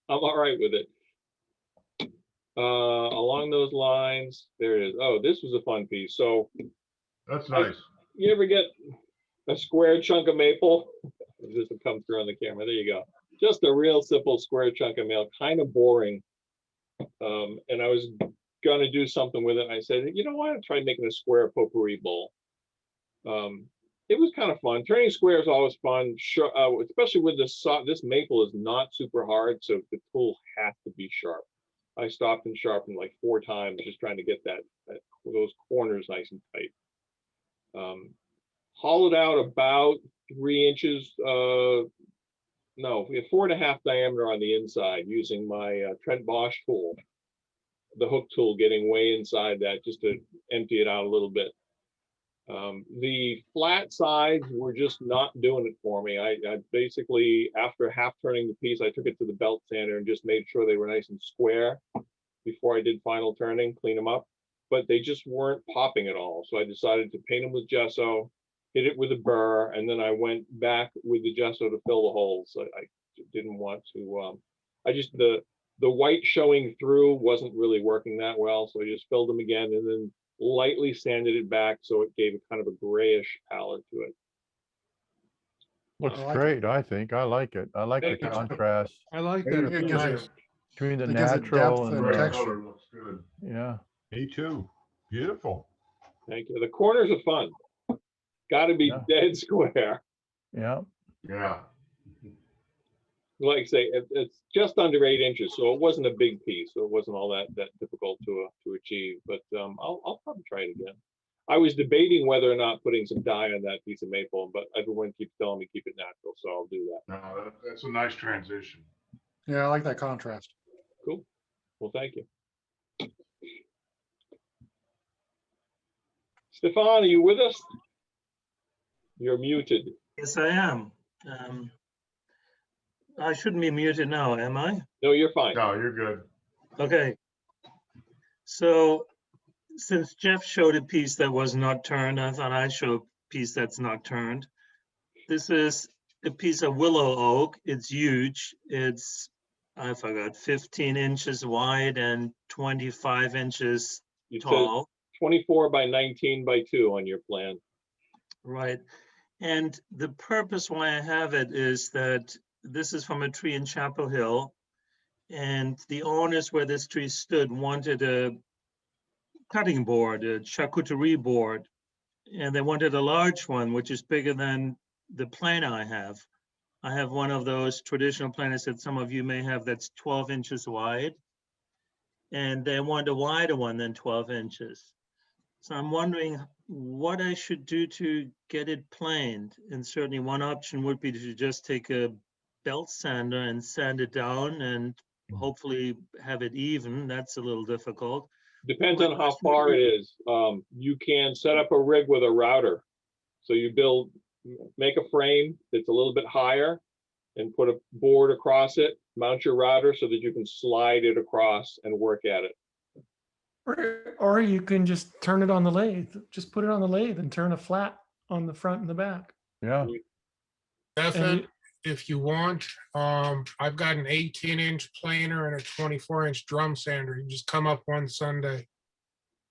I'm all right with it. Along those lines, there it is. Oh, this was a fun piece. So That's nice. you ever get a square chunk of maple? This will come through on the camera. There you go. Just a real simple square chunk of maple, kind of boring. And I was gonna do something with it. And I said, you know what? Try making a square potpourri bowl. It was kind of fun. Turning square is always fun, especially with this maple is not super hard, so the tool has to be sharp. I stopped and sharpened like 4 times just trying to get those corners nice and tight. Hollowed out about 3 inches. No, we have 4.5 diameter on the inside using my Trent Bosch tool, the hook tool, getting way inside that just to empty it out a little bit. The flat sides were just not doing it for me. I basically, after half turning the piece, I took it to the belt sander and just made sure they were nice and square before I did final turning, clean them up, but they just weren't popping at all. So I decided to paint them with gesso, hit it with a burr, and then I went back with the gesso to fill the holes. I didn't want to, the white showing through wasn't really working that well. So I just filled them again and then lightly sanded it back so it gave a kind of a grayish pallor to it. Looks great, I think. I like it. I like the contrast. I like that. It gives it- Between the it gives it natural depth and and the, texture. Looks good. yeah. Me too. Beautiful. Thank you. The corners are fun. Got to be Yeah. dead square. Yeah. Yeah. like I say, it's just under 8 inches, so it wasn't a big piece, so it wasn't all that difficult to achieve. But I'll probably try it again. I was debating whether or not putting some dye on that piece of maple, but everyone keeps telling me keep it natural, so I'll do that. No, that's a nice transition. Yeah, I like that contrast. Cool. Well, thank you. Stefan, are you with us? You're muted. Yes, I am. I shouldn't be muted now, am I? No, you're fine. No, you're good. Okay. So since Jeff showed a piece that was not turned, I thought I'd show a piece that's not turned. This is a piece of willow oak. It's huge. It's, I forgot, 15 inches wide and 25 inches You said tall. 24 by 19 by 2 on your plan. Right. And the purpose why I have it is that this is from a tree in Chapel Hill. And the owners where this tree stood wanted a cutting board, a charcuterie board. And they wanted a large one, which is bigger than the planer I have. I have one of those traditional planers that some of you may have that's 12 inches wide. And they want a wider one than 12 inches. So I'm wondering what I should do to get it planed. And certainly one option would be to just take a belt sander and sand it down and hopefully have it even. That's a little difficult. Depends on how far it is. You can set up a rig with a router. So you make a frame that's a little bit higher and put a board across it, mount your router so that you can slide it across and work at it. Or you can just turn it on the lathe. Just put it on the lathe and turn a flat on the front and the back. Yeah. Stefan, if you want, I've got an 18-inch planer and a 24-inch drum sander. You just come up one Sunday.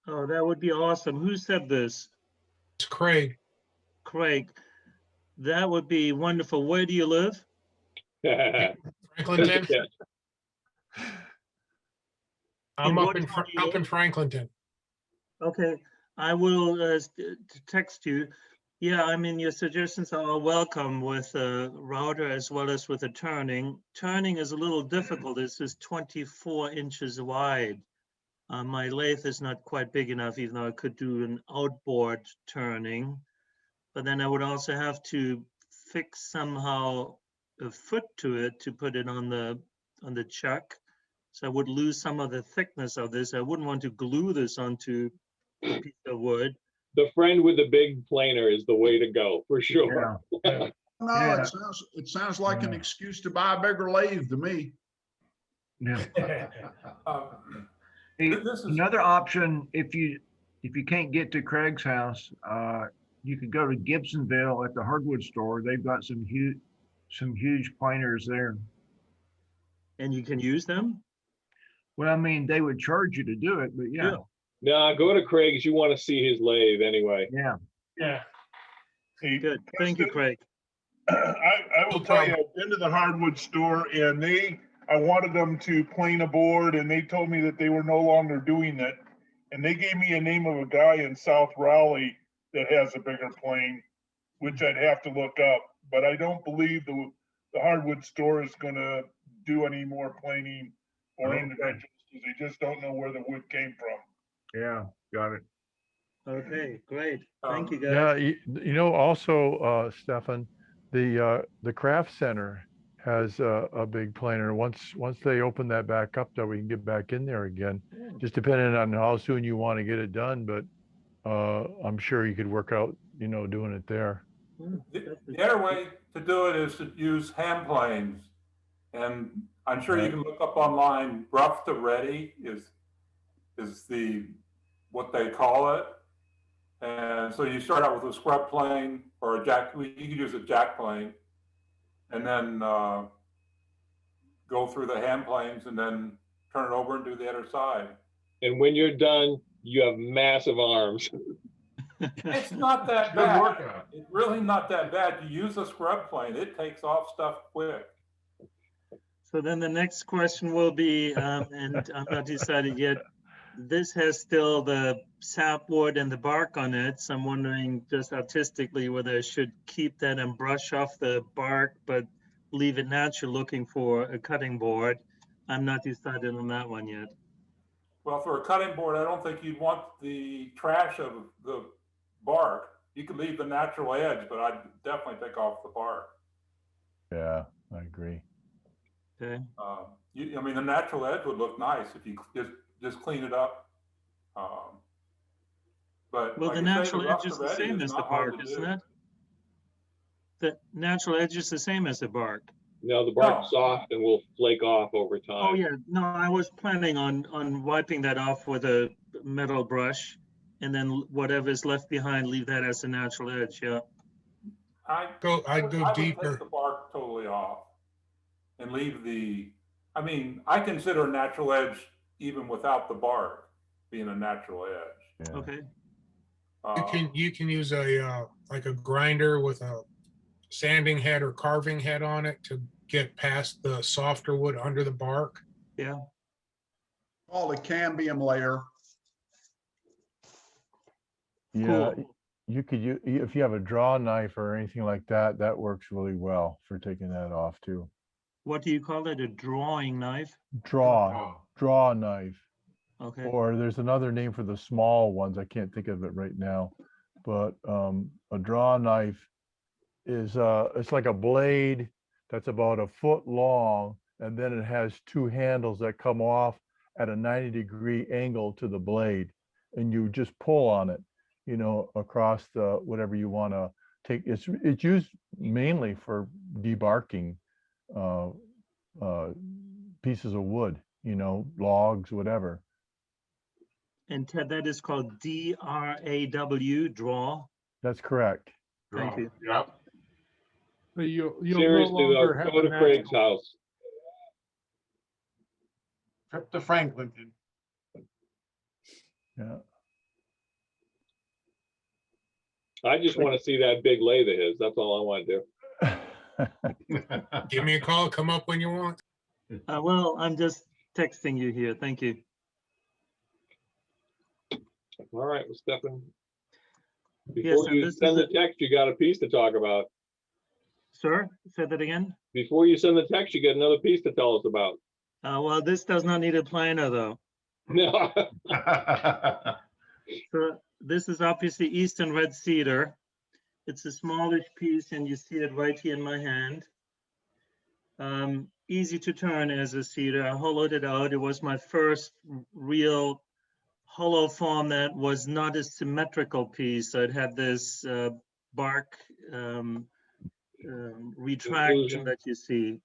Oh, that would be awesome. Who said this? It's Craig. Craig. That would be wonderful. Where do you live? Franklinton. I'm And up what in town do you up in Franklinton. Okay, I will text you. Yeah, I mean, your suggestions are all welcome with a router as well as with a turning. Turning is a little difficult. This is 24 inches wide. My lathe is not quite big enough, even though I could do an outboard turning. But then I would also have to fix somehow a foot to it to put it on the chuck. So I would lose some of the thickness of this. I wouldn't want to glue this onto a piece of wood. The friend with the big planer is the way to go, for sure. No, it sounds like an excuse to buy a bigger lathe to me. Yeah. Another option, if you can't get to Craig's house, you could go to Gibsonville at the hardwood store. They've got some huge planers there. And you can use them? Well, I mean, they would charge you to do it, but yeah. No, go to Craig's. You want to see his lathe anyway. Yeah. Yeah. Hey, Good. Thank you, Craig. I will tell you, I've been to the hardwood store and I wanted them to plane a board and they told me that they were no longer doing it. And they gave me a name of a guy in South Raleigh that has a bigger plane, which I'd have to look up. But I don't believe the hardwood store is going to do any more planing or individuals because they just don't know where the wood came from. Yeah, got it. Okay, great. Thank you, guys. Yeah, you know, also, Stefan, the craft center has a big planer. Once they open that back up, though, we can get back in there again. Just depending on how soon you want to get it done, but I'm sure you could work out, you know, doing it there. The other way to do it is to use hand planes, and I'm sure you can look up online. Rough to ready is what they call it. And so you start out with a scrub plane or a jack. You can use a jack plane, and then go through the hand planes, and then turn it over and do the other side. And when you're done, you have massive arms. It's not that Good bad. workout. It's really not that bad. You use a scrub plane; it takes off stuff quick. So then the next question will be, and I'm not decided yet. This has still the sapwood and the bark on it. So I'm wondering just artistically whether I should keep that and brush off the bark, but leave it natural looking for a cutting board. I'm not decided on that one yet. Well, for a cutting board, I don't think you'd want the trash of the bark. You could leave the natural edge, but I'd definitely take off the bark. Yeah, I agree. Okay. I mean, the natural edge would look nice if you just clean it up. But Well, like the you say, natural edge is rusted the ready same is as the not hard bark, to isn't do. it? The natural edge is the same as the bark. No, the bark's No. soft and will flake off over time. Oh, yeah. No, I was planning on wiping that off with a metal brush, and then whatever's left behind, leave that as a natural edge, yeah. I'd go take deeper. the bark totally off and leave I mean, I consider a natural edge even without the bark being a natural edge. Yeah. Okay. You can use a like a grinder with a sanding head or carving head on it to get past the softer wood under the bark. Yeah. Called a cambium layer. Yeah, Cool. you could use, if you have a draw knife or anything like that, that works really well for taking that off too. What do you call that? A drawing knife? Draw knife. Okay. Or there's another name for the small ones. I can't think of it right now, but a draw knife is it's like a blade that's about a foot long, and then it has two handles that come off at a 90-degree angle to the blade, and you just pull on it, you know, across the whatever you want to take. It's used mainly for debarking pieces of wood, you know, logs, whatever. And Ted, that is called DRAW, draw. That's correct. Thank you. Yep. But you'll no Seriously longer though, have go a to Craig's natural house. Trip to Franklinton. Yeah. I just want to see that big lathe of his. That's all I want to do. Give me a call. Come up when you want. Well, I'm just texting you here. Thank you. All right, well, Stefan. Yes, Before and you this send is the text, you got a piece to talk about. Sir, say that again. Before you send the text, you get another piece to tell us about. Well, this does not need a planer though. No. So this is obviously Eastern red cedar. It's a smallish piece and you see it right here in my hand. Easy to turn as a cedar. I hollowed it out. It was my first real hollow form that was not a symmetrical piece. So it had this bark retraction that you see.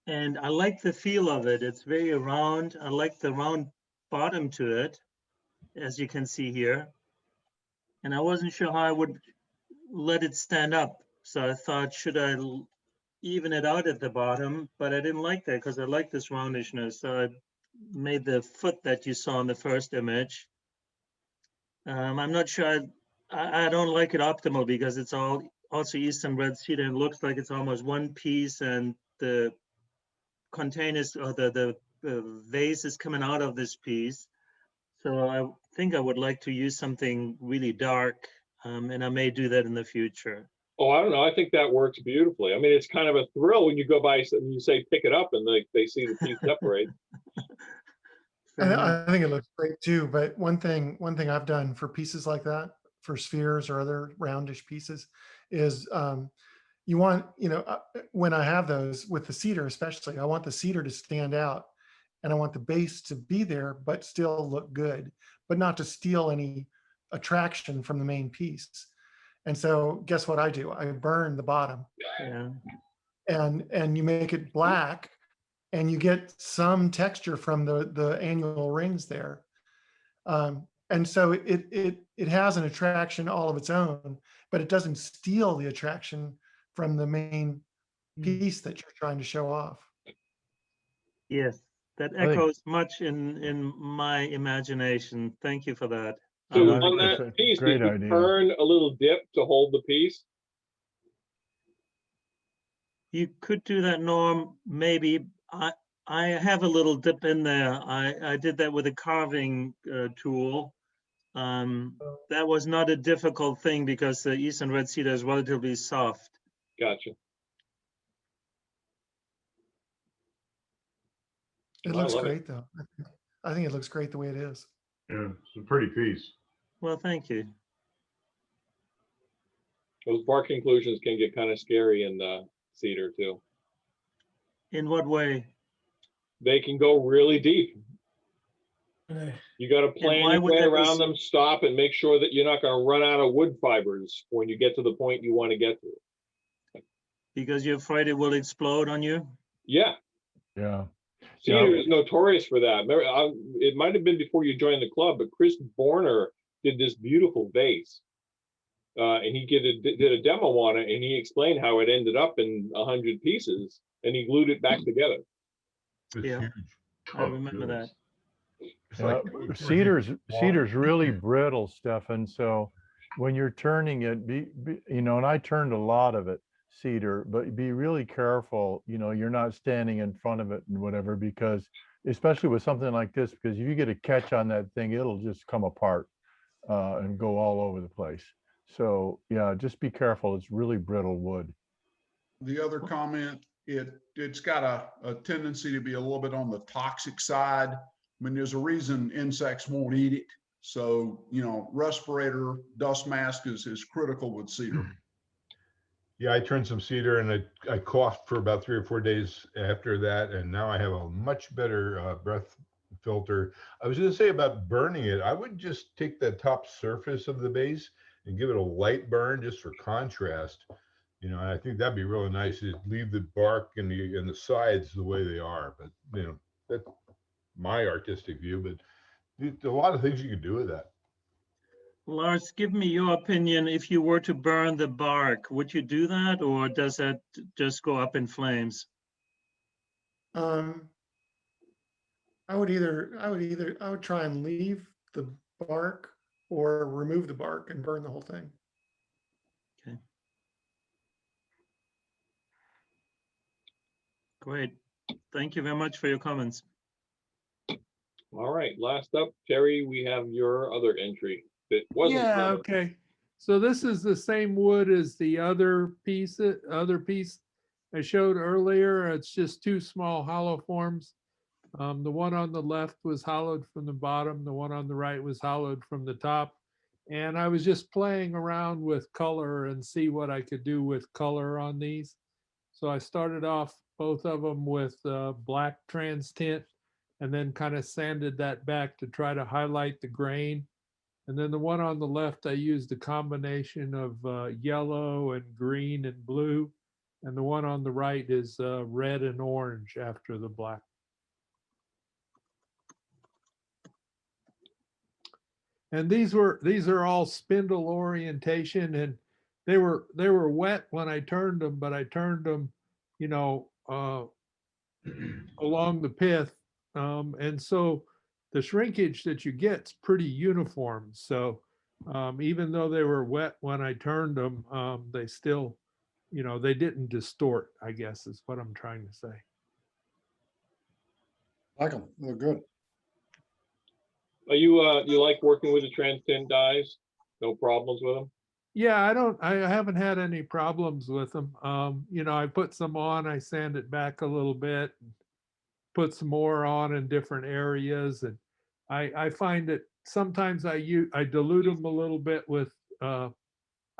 And I like the feel of it. It's very round. I like the round bottom to it, as you can see here. And I wasn't sure how I would let it stand up. So I thought, should I even it out at the bottom? But I didn't like that because I like this roundishness. So I made the foot that you saw in the first image. I'm not sure. I don't like it optimal because it's also Eastern red cedar. It looks like it's almost one piece, and the containers or the vase is coming out of this piece. So I think I would like to use something really dark, and I may do that in the future. Oh, I don't know. I think that works beautifully. I mean, it's kind of a thrill when you go by and you say pick it up and they see the piece separate. I think it looks great too. But one thing I've done for pieces like that, for spheres or other roundish pieces, is you want, when I have those with the cedar especially, I want the cedar to stand out, and I want the base to be there but still look good, but not to steal any attraction from the main piece. And so guess what I do? I burn the bottom. Yeah. And you make it black, and you get some texture from the annual rings there. And so it has an attraction all of its own, but it doesn't steal the attraction from the main piece that you're trying to show off. Yes, that echoes much in my imagination. Thank you for that. So on that piece, did you turn a little dip to hold the piece? You could do that, Norm. Maybe I have a little dip in there. I did that with a carving tool. That was not a difficult thing because the Eastern red cedar is relatively soft. Gotcha. It I looks love it. great though. I think it looks great the way it is. Yeah, it's a pretty piece. Well, thank you. Those bark inclusions can get kind of scary in cedar too. In what way? They can go really deep. Eh, You got to plan why your would way that be around them, stop and make sure that you're not going to run out of wood fibers when you get to the point you want to get to. Because you're afraid it will explode on you? Yeah, Yeah. cedar is notorious for that. Remember, it might have been before you joined the club, but Chris Borner did this beautiful vase. And he did a demo on it, and he explained how it ended up in 100 pieces, and he glued it back together. It's Yeah. huge. I remember that. It's Yeah, like cedar's really brittle, Stefan. So when you're turning it, and I turned a lot of it, cedar, but be really careful, you're not standing in front of it and whatever, because especially with something like this, because if you get a catch on that thing, it'll just come apart and go all over the place. So yeah, just be careful. It's really brittle wood. The other comment, it's got a tendency to be a little bit on the toxic side. I mean, there's a reason insects won't eat it. So, respirator, dust mask is critical with cedar. Yeah, I turned some cedar and I coughed for about 3 or 4 days after that. And now I have a much better breath filter. I was going to say about burning it, I would just take the top surface of the base and give it a light burn just for contrast. And I think that'd be really nice to leave the bark and the sides the way they are. But, that's my artistic view. But there's a lot of things you can do with that. Lars, give me your opinion. If you were to burn the bark, would you do that, or does that just go up in flames? I would try and leave the bark or remove the bark and burn the whole thing. Okay. Great. Thank you very much for your comments. All right, last up, Terry, we have your other entry that wasn't. Yeah, burned. okay. So this is the same wood as the other piece I showed earlier. It's just two small hollow forms. The one on the left was hollowed from the bottom. The one on the right was hollowed from the top. And I was just playing around with color and see what I could do with color on these. So I started off both of them with black trans tint and then kind of sanded that back to try to highlight the grain. And then the one on the left, I used a combination of yellow and green and blue. And the one on the right is red and orange after the black. And these are all spindle orientation, and they were wet when I turned them, but I turned them, along the pith. And so the shrinkage that you get is pretty uniform. So even though they were wet when I turned them, they still, they didn't distort, I guess is what I'm trying to say. Like them, they're good. Are you like working with the trans tint dyes? No problems with them? Yeah, I haven't had any problems with them. I put some on, I sand it back a little bit, put some more on in different areas. And I find that sometimes I dilute them a little bit with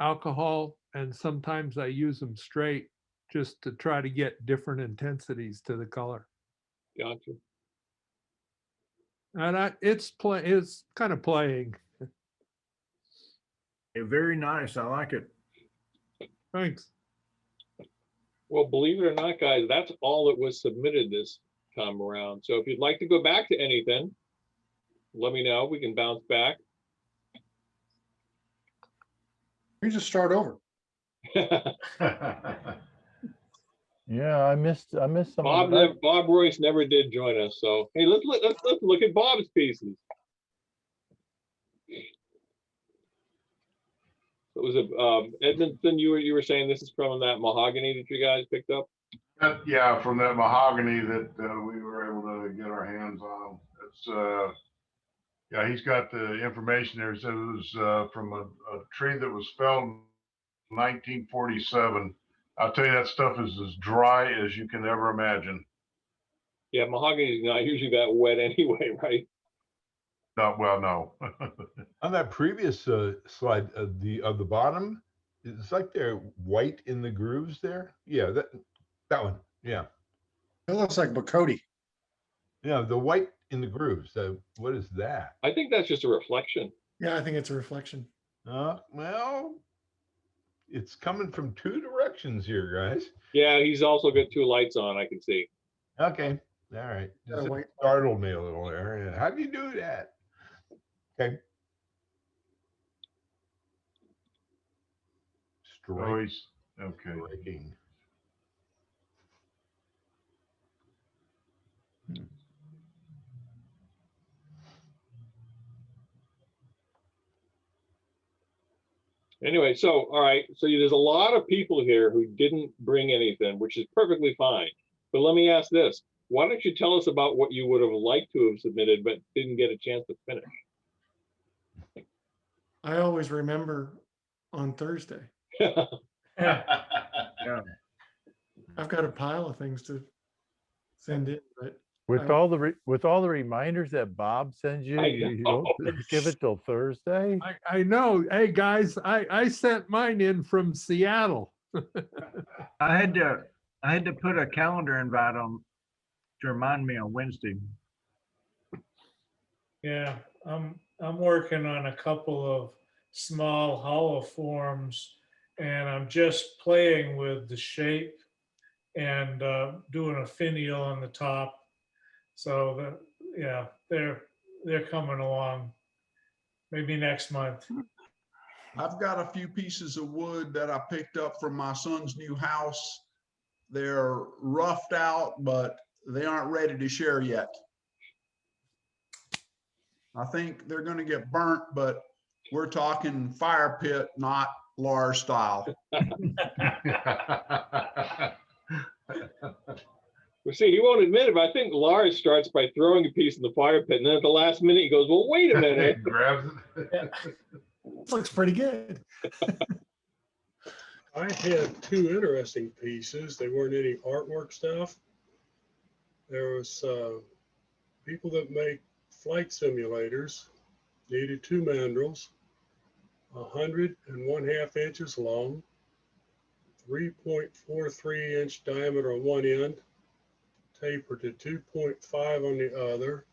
alcohol, and sometimes I use them straight just to try to get different intensities to the color. Gotcha. And it's kind of playing. Very nice. I like it. Thanks. Well, believe it or not, guys, that's all that was submitted this time around. So if you'd like to go back to anything, let me know. We can bounce back. We just start over. Yeah, I missed some. Bob Royce never did join us. So hey, let's look at Bob's pieces. So was it Edmondson? You were saying this is from that mahogany that you guys picked up? Yeah, from that mahogany that we were able to get our hands on. It's yeah, he's got the information there. He said it was from a tree that was felled in 1947. I'll tell you, that stuff is as dry as you can ever imagine. Yeah, mahogany is not usually that wet anyway, right? No, well, no. On that previous slide, the bottom, it's like they're white in the grooves there. Yeah, that one. Yeah, It looks like Bacote. yeah, the white in the grooves. What is that? I think that's just a reflection. Yeah, I think it's a reflection. Well, it's coming from two directions here, guys. Yeah, he's also got two lights on, I can see. Okay, all right. Just white. startled me a little there. Yeah. How do you do that? Okay. Always, okay. Striking. Anyway, so, all right, so there's a lot of people here who didn't bring anything, which is perfectly fine. But let me ask this. Why don't you tell us about what you would have liked to have submitted, but didn't get a chance to finish? I always remember on Thursday. Yeah. I've got a pile of things to send in, but With all the reminders that Bob sends you, I you know. don't give it till Thursday. I know. Hey, guys, I sent mine in from Seattle. I had to put a calendar invite on to remind me on Wednesday. Yeah, I'm working on a couple of small hollow forms, and I'm just playing with the shape and doing a finial on the top. So yeah, they're coming along. Maybe next month. I've got a few pieces of wood that I picked up from my son's new house. They're roughed out, but they aren't ready to share yet. I think they're going to get burnt, but we're talking fire pit, not Lars style. Well, see, he won't admit it, but I think Lars starts by throwing a piece in the fire pit, and then at the last minute he goes, well, wait a minute. Grabs it. this looks pretty good. I had two interesting pieces. They weren't any artwork stuff. There was people that make flight simulators needed two mandrels, 101/2 inches long, 3.43 inch diameter on one end, tapered to 2.5 on the other,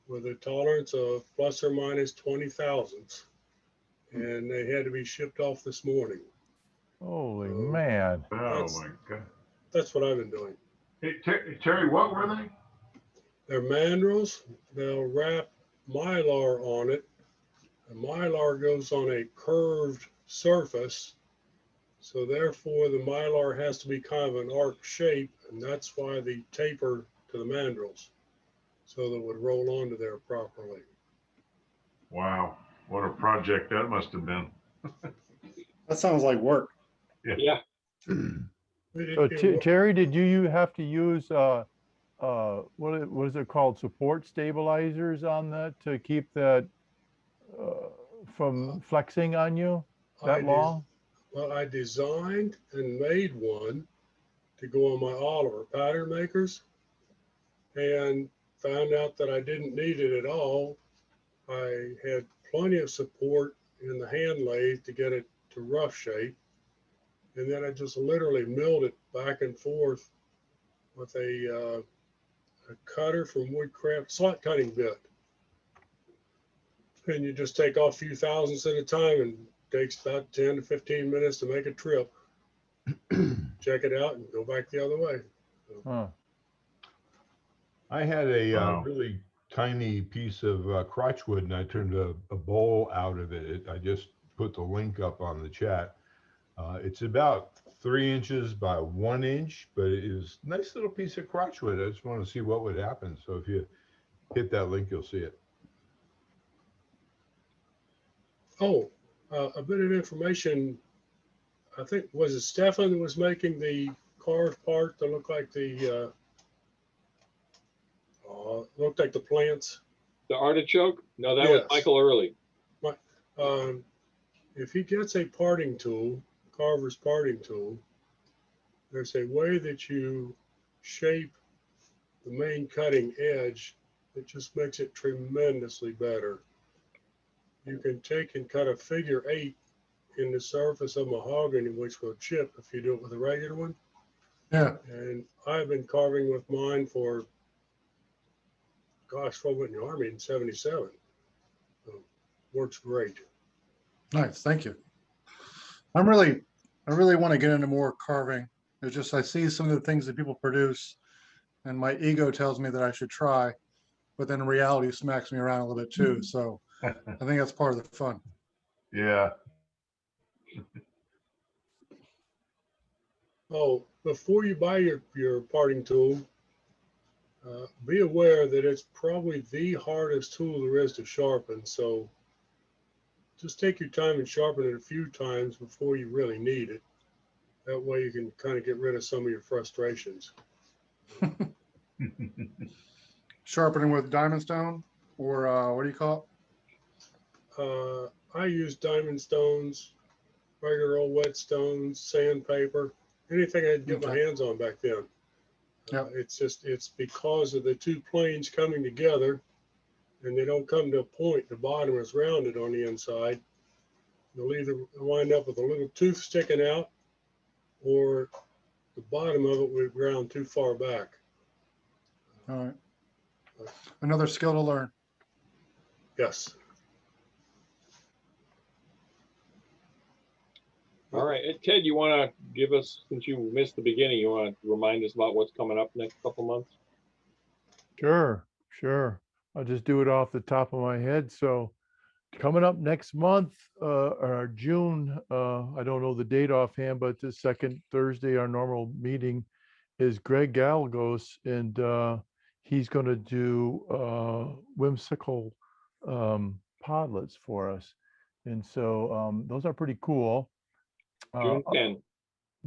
with a tolerance of plus or minus 20 thousandths. And they had to be shipped off this morning. Holy man. Oh my God. That's what I've been doing. Hey, Terry, what were they? They're mandrels. They'll wrap mylar on it. The mylar goes on a curved surface. So therefore the mylar has to be kind of an arc shape, and that's why the taper to the mandrels, so that it would roll onto there properly. Wow, what a project that must have been. That sounds like work. Yeah. So Terry, did you have to use what is it called, support stabilizers on that to keep that from flexing on you that long? Well, I designed and made one to go on my Oliver pattern makers, and found out that I didn't need it at all. I had plenty of support in the hand lathe to get it to rough shape, and then I just literally milled it back and forth with a cutter from Woodcraft, slot cutting bit. And you just take off a few thousandths at a time, and it takes about 10 to 15 minutes to make a trip. Check it out and go back the other way. Huh. I had a really tiny piece of crotchwood, and I turned a bowl out of it. I just put the link up on the chat. It's about 3 inches by 1 inch, but it is a nice little piece of crotchwood. I just want to see what would happen. So if you hit that link, you'll see it. Oh, a bit of information. I think, was it Stefan who was making the carved part that looked like the plants? The artichoke? No, that was Michael Early. If he gets a parting tool, carver's parting tool, there's a way that you shape the main cutting edge, it just makes it tremendously better. You can take and cut a figure 8 in the surface of mahogany, which will chip if you do it with a regular one. Yeah. And I've been carving with mine for, gosh, I went in the Army in 77. So, works great. Nice. Thank you. I really want to get into more carving. It's just, I see some of the things that people produce and my ego tells me that I should try, but then reality smacks me around a little bit too. So I think that's part of the fun. Yeah. Oh, before you buy your parting tool, be aware that it's probably the hardest tool there is to sharpen. So just take your time and sharpen it a few times before you really need it. That way you can kind of get rid of some of your frustrations. Sharpening with diamond stone, or what do you call it? I use diamond stones, regular old whetstones, sandpaper, anything I could get my hands on back then. It's because of the two planes coming together, and they don't come to a point. The bottom is rounded on the inside. You'll either wind up with a little tooth sticking out, or the bottom of it will ground too far back. All right. Another skill to learn. Yes. All right, Ted, you want to give us, since you missed the beginning, you want to remind us about what's coming up next couple months? Sure. I'll just do it off the top of my head. So coming up next month, or June, I don't know the date offhand, but the second Thursday, our normal meeting is Greg Galgos, and he's going to do whimsical podlets for us. And so those are pretty cool. June 10th.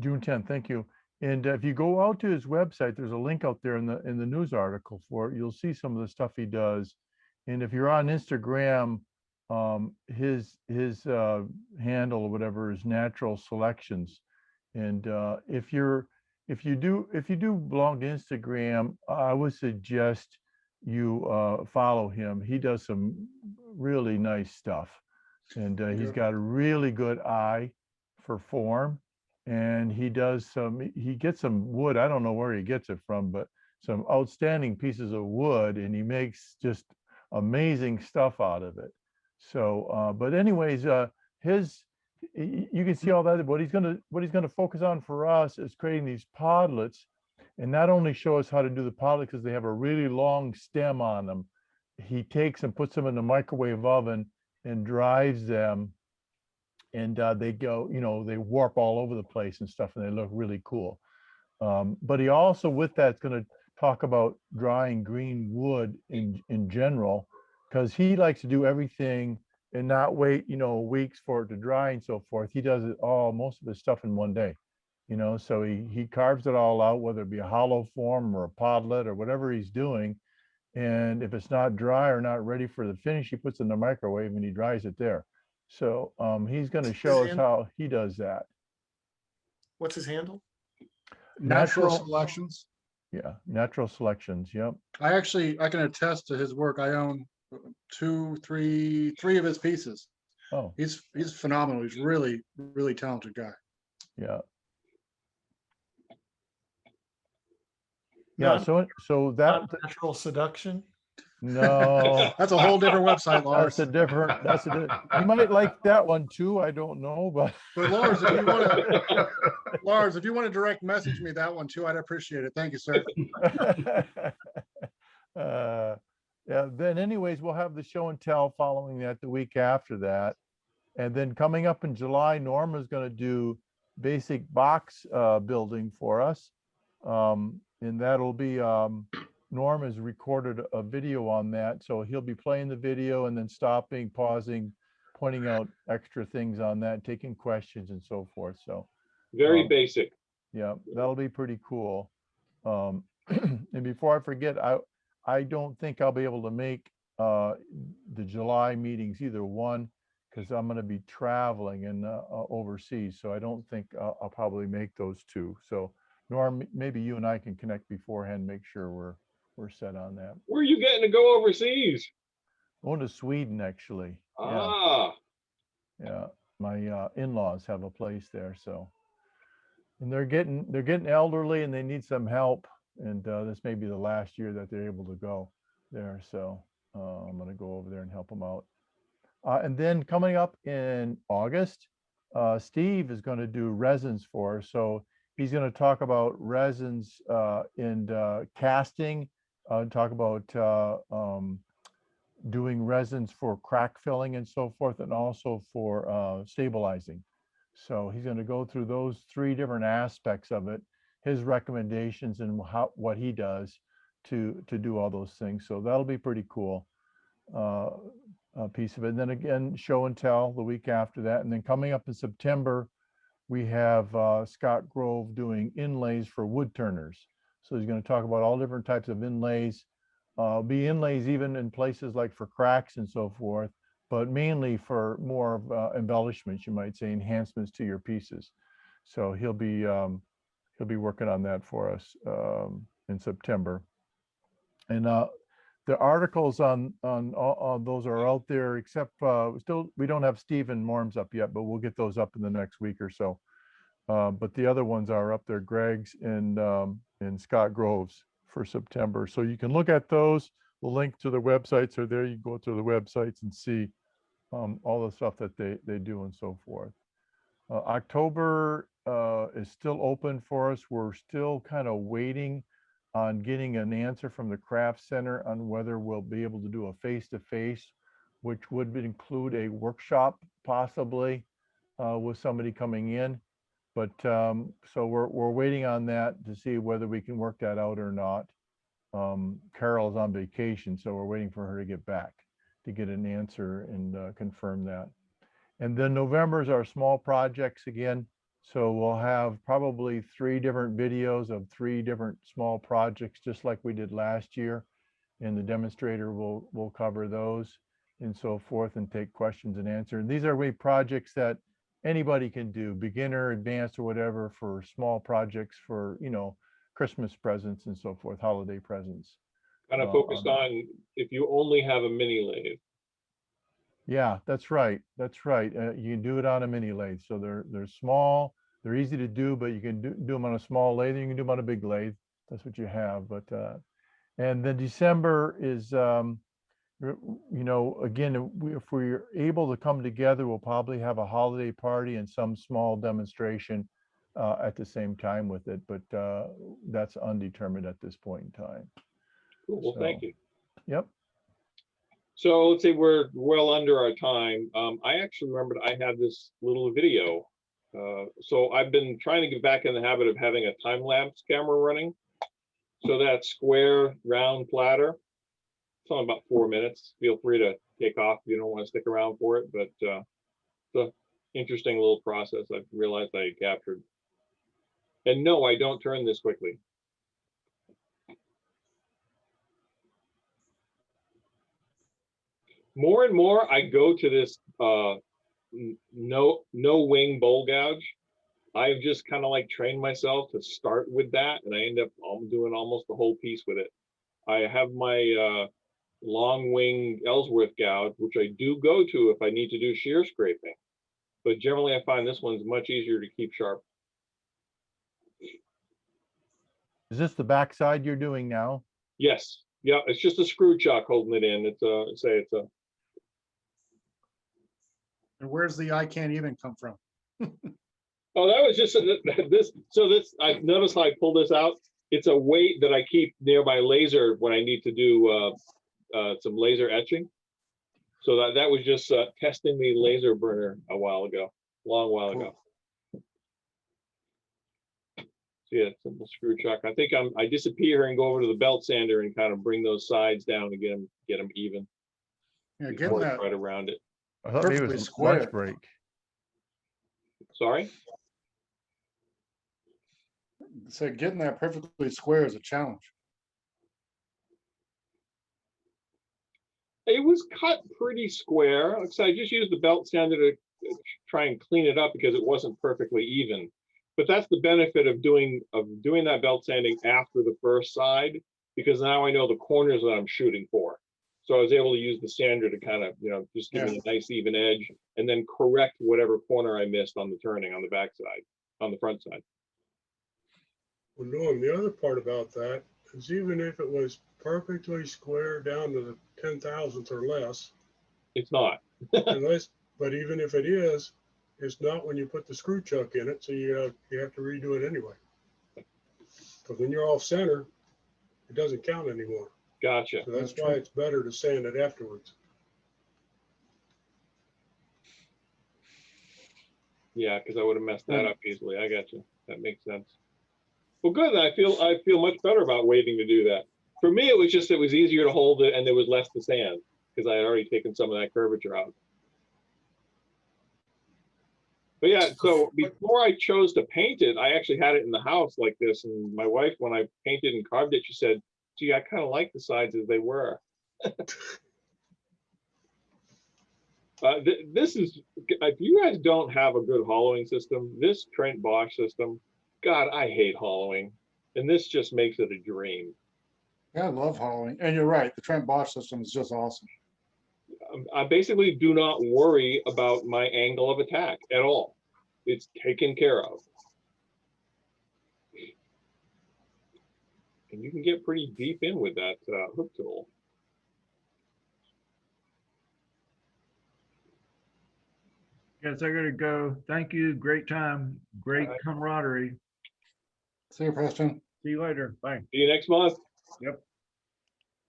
June 10th, thank you. And if you go out to his website, there's a link out there in the news article for it. You'll see some of the stuff he does. And if you're on Instagram, his handle or whatever is Natural Selections. And if you do belong to Instagram, I would suggest you follow him. He does some really nice stuff, and he's got a really good eye for form. And he gets some wood. I don't know where he gets it from, but some outstanding pieces of wood, and he makes just amazing stuff out of it. So, but anyways, you can see all that. What he's gonna focus on for us is creating these podlets, and not only show us how to do the podlet because they have a really long stem on them. He takes and puts them in the microwave oven and dries them, and they go, they warp all over the place and stuff, and they look really cool. But he also, with that, is going to talk about drying green wood in general, because he likes to do everything and not wait, weeks for it to dry and so forth. He does it all, most of his stuff in one day, so he carves it all out, whether it be a hollow form or a podlet or whatever he's doing. And if it's not dry or not ready for the finish, he puts it in the microwave and he dries it there. So he's going to show us how he does that. What's his handle? Natural Selections. Yeah, Natural Selections. Yep. I can attest to his work. I own three of his pieces. Oh, he's phenomenal. He's really, really talented guy. Yeah. Yeah. So that Natural Seduction. No, that's a whole different website, Lars. You might like that one too. I don't know, but Lars, if you want to direct message me that one too, I'd appreciate it. Thank you, sir. Yeah. Then, anyways, we'll have the show and tell following that the week after that, and then coming up in July, Norma's going to do basic box building for us, and that'll be. Norm has recorded a video on that, so he'll be playing the video and then stopping, pausing, pointing out extra things on that, taking questions and so forth. So very basic. Yeah, that'll be pretty cool. And before I forget, I don't think I'll be able to make the July meetings, either one, because I'm going to be traveling and overseas. So I don't think I'll probably make those two. So Norm, maybe you and I can connect beforehand, make sure we're we're set on that. Where are you getting to go overseas? Going to Sweden, actually. Yeah, Ah, yeah. My in-laws have a place there, so. And they're getting elderly and they need some help. And this may be the last year that they're able to go there. So I'm going to go over there and help them out. And then coming up in August, Steve is going to do resins for us. So he's going to talk about resins and casting, talk about doing resins for crack filling and so forth, and also for stabilizing. So he's going to go through those 3 different aspects of it, his recommendations and what he does to do all those things. So that'll be pretty cool. A piece of it. And then again, show and tell the week after that. And then coming up in September, we have Scott Grove doing inlays for Woodturners. So he's going to talk about all different types of inlays, be inlays even in places like for cracks and so forth, but mainly for more of embellishments, you might say, enhancements to your pieces. So he'll be working on that for us in September. And the articles on all those are out there, except we don't have Stephen Morms up yet, but we'll get those up in the next week or so. But the other ones are up there, Greg's and Scott Grove's for September. So you can look at those. The link to the websites are there. You can go to the websites and see all the stuff that they do and so forth. October is still open for us. We're still kind of waiting on getting an answer from the Craft Center on whether we'll be able to do a face-to-face, which would include a workshop possibly with somebody coming in. But so we're waiting on that to see whether we can work that out or not. Carol's on vacation, so we're waiting for her to get back to get an answer and confirm that. And then November is our small projects again. So we'll have probably 3 different videos of 3 different small projects, just like we did last year. And the demonstrator will cover those and so forth and take questions and answers. And these are projects that anybody can do, beginner, advanced, or whatever, for small projects for, Christmas presents and so forth, holiday presents. kind of focused on if you only have a mini lathe. Yeah, that's right. That's right. You can do it on a mini lathe. So they're small, they're easy to do, but you can do them on a small lathe. You can do them on a big lathe. That's what you have. But and then December is, again, if we're able to come together, we'll probably have a holiday party and some small demonstration at the same time with it. But that's undetermined at this point in time. Cool. Well, thank you. Yep. So let's say we're well under our time. I actually remembered I had this little video. So I've been trying to get back in the habit of having a time-lapse camera running. So that square round platter, it's only about 4 minutes. Feel free to take off if you don't want to stick around for it, but it's an interesting little process I've realized I captured. And no, I don't turn this quickly. More and more, I go to this no wing bowl gouge. I've just kind of like trained myself to start with that, and I end up doing almost the whole piece with it. I have my long wing Ellsworth gouge, which I do go to if I need to do shear scraping. But generally, I find this one's much easier to keep sharp. Is this the backside you're doing now? Yes. Yeah, it's just a screw chuck holding it in. It's a. And where's the I can't even come from? Oh, that was just this. So this, I noticed how I pull this out. It's a weight that I keep near my laser when I need to do some laser etching. So that was just testing the laser burner a long while ago. So yeah, simple screw chuck. I think I disappear and go over to the belt sander and kind of bring those sides down and get them even. Yeah, getting that right around it. I thought maybe it was lunch break. Sorry? So getting that perfectly square is a challenge. It was cut pretty square. Like I said, I just used the belt sander to try and clean it up because it wasn't perfectly even. But that's the benefit of doing that belt sanding after the first side, because now I know the corners that I'm shooting for. So I was able to use the sander to kind of, just give me a nice even edge and then correct whatever corner I missed on the turning on the back side, on the front side. Well, Norm, the other part about that is even if it was perfectly square down to the 10,000th or less, it's not. But even if it is, it's not when you put the screw chuck in it, so you have to redo it anyway. Because when you're off center, it doesn't count anymore. Gotcha. So that's why it's better to sand it afterwards. Yeah, because I would have messed that up easily. I got you. That makes sense. Well, good. I feel much better about waiting to do that. For me, it was easier to hold it and there was less to sand because I had already taken some of that curvature out. But yeah, so before I chose to paint it, I actually had it in the house like this. And my wife, when I painted and carved it, she said, gee, I kind of like the sides as they were. This is, if you guys don't have a good hollowing system, this Trent Bosch system, God, I hate hollowing. And this just makes it a dream. Yeah, I love hollowing. And you're right, the Trent Bosch system is just awesome. I basically do not worry about my angle of attack at all. It's taken care of. And you can get pretty deep in with that hook tool. Yes, I gotta go. Thank you. Great time. Great camaraderie. See you, Preston. See you later. Bye. See you next month. Yep.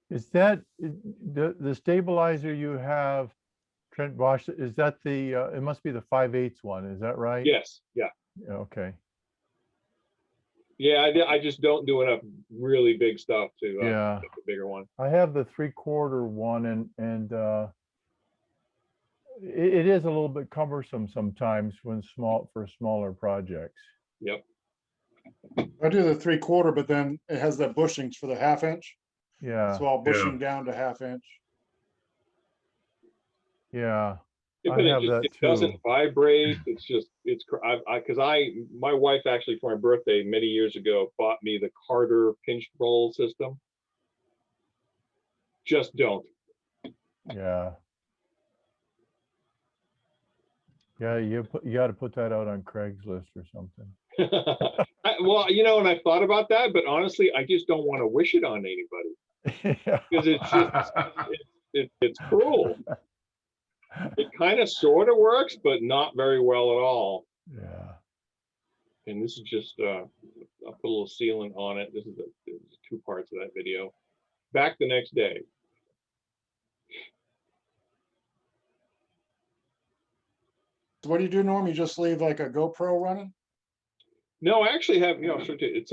Is that the stabilizer you have, Trent Bosch? Is that the? It must be the 5/8 one. Is that right? Yes. Yeah. Okay. Yeah, I just don't do enough really big stuff to Yeah. get the bigger one. I have the 3/4 one, and it is a little bit cumbersome sometimes when for smaller projects. Yep. I do the 3/4, but then it has the bushings for the 1/2 inch. Yeah. So I'll bushing down to 1/2 inch. Yeah. Yeah, I but have that it too. doesn't vibrate. It's just, my wife actually for my birthday many years ago bought me the Carter pinch roll system. Just don't. Yeah. Yeah, you got to put that out on Craigslist or something. Well, and I thought about that, but honestly, I just don't want to wish it on anybody because it's just, it's cruel. It kind of sort of works, but not very well at all. Yeah. And this is just, I'll put a little sealant on it. This is 2 parts of that video. Back the next day. So what do you do, Norm? You just leave like a GoPro running? No, I actually have, it's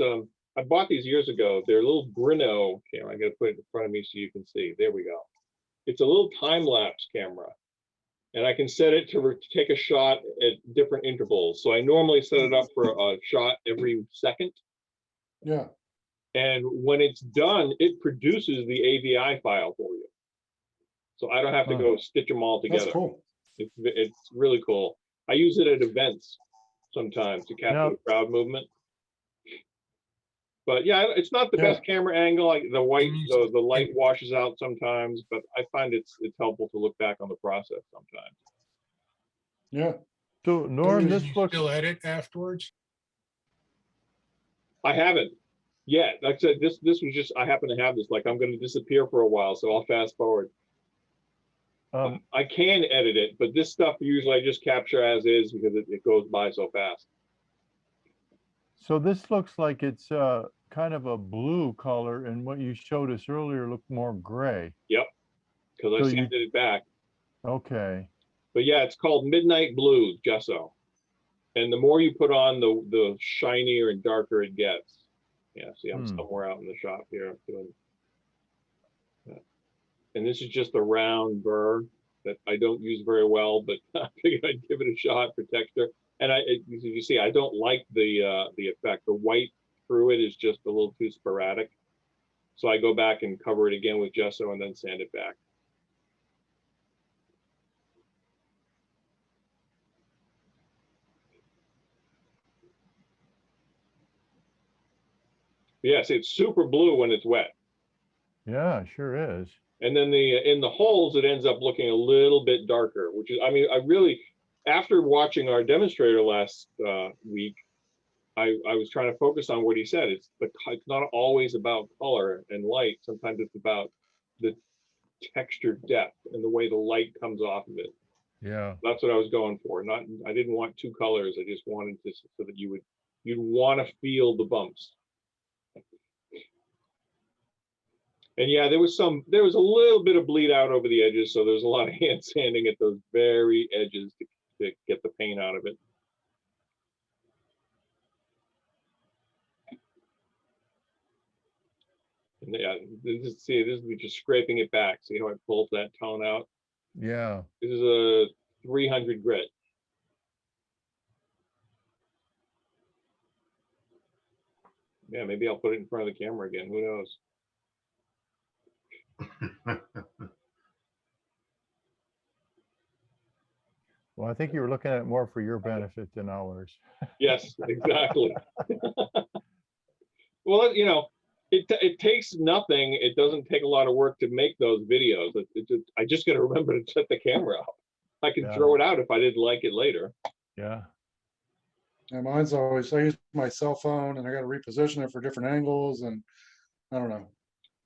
I bought these years ago. They're a little Brino camera. I gotta put it in front of me so you can see. There we go. It's a little time-lapse camera. And I can set it to take a shot at different intervals. So I normally set it up for a shot every second. Yeah. And when it's done, it produces the AVI file for you. So I don't have to go stitch them all together. That's cool. It's really cool. I use it at events sometimes to capture the crowd movement. But yeah, it's not the best camera angle. Like the light washes out sometimes, but I find it's helpful to look back on the process sometimes. Yeah. So Norm, this looks. Still edit afterwards? I haven't yet. Like I said, this was just, I happen to have this. Like I'm going to disappear for a while, so I'll fast forward. I can edit it, but this stuff usually I just capture as is because it goes by so fast. So this looks like it's kind of a blue color, and what you showed us earlier looked more gray. Yep, because I sanded it back. Okay. But yeah, it's called Midnight Blue gesso, and the more you put on, the shinier and darker it gets. Yeah, see, I'm somewhere out in the shop here doing. And this is just a round burr that I don't use very well, but I figured I'd give it a shot for texture. And you see, I don't like the effect. The white through it is just a little too sporadic. So I go back and cover it again with gesso and then sand it back. Yes, it's super blue when it's wet. Yeah, sure is. And then in the holes, it ends up looking a little bit darker, which is, I mean, I really, after watching our demonstrator last week, I was trying to focus on what he said. It's not always about color and light. Sometimes it's about the texture depth and the way the light comes off of it. Yeah. That's what I was going for. I didn't want two colors. I just wanted to, so that you'd want to feel the bumps. And yeah, there was a little bit of bleed out over the edges, so there's a lot of hand sanding at those very edges to get the paint out of it. And yeah, this is me just scraping it back. See how I pulled that tone out? Yeah. This is a 300 grit. Yeah, maybe I'll put it in front of the camera again. Who knows? Well, I think you were looking at it more for your benefit than ours. Yes, exactly. Well, you know, it takes nothing. It doesn't take a lot of work to make those videos. I just got to remember to set the camera up. I can throw it out if I didn't like it later. Yeah. And mine's always, I use my cell phone and I got to reposition it for different angles, and I don't know.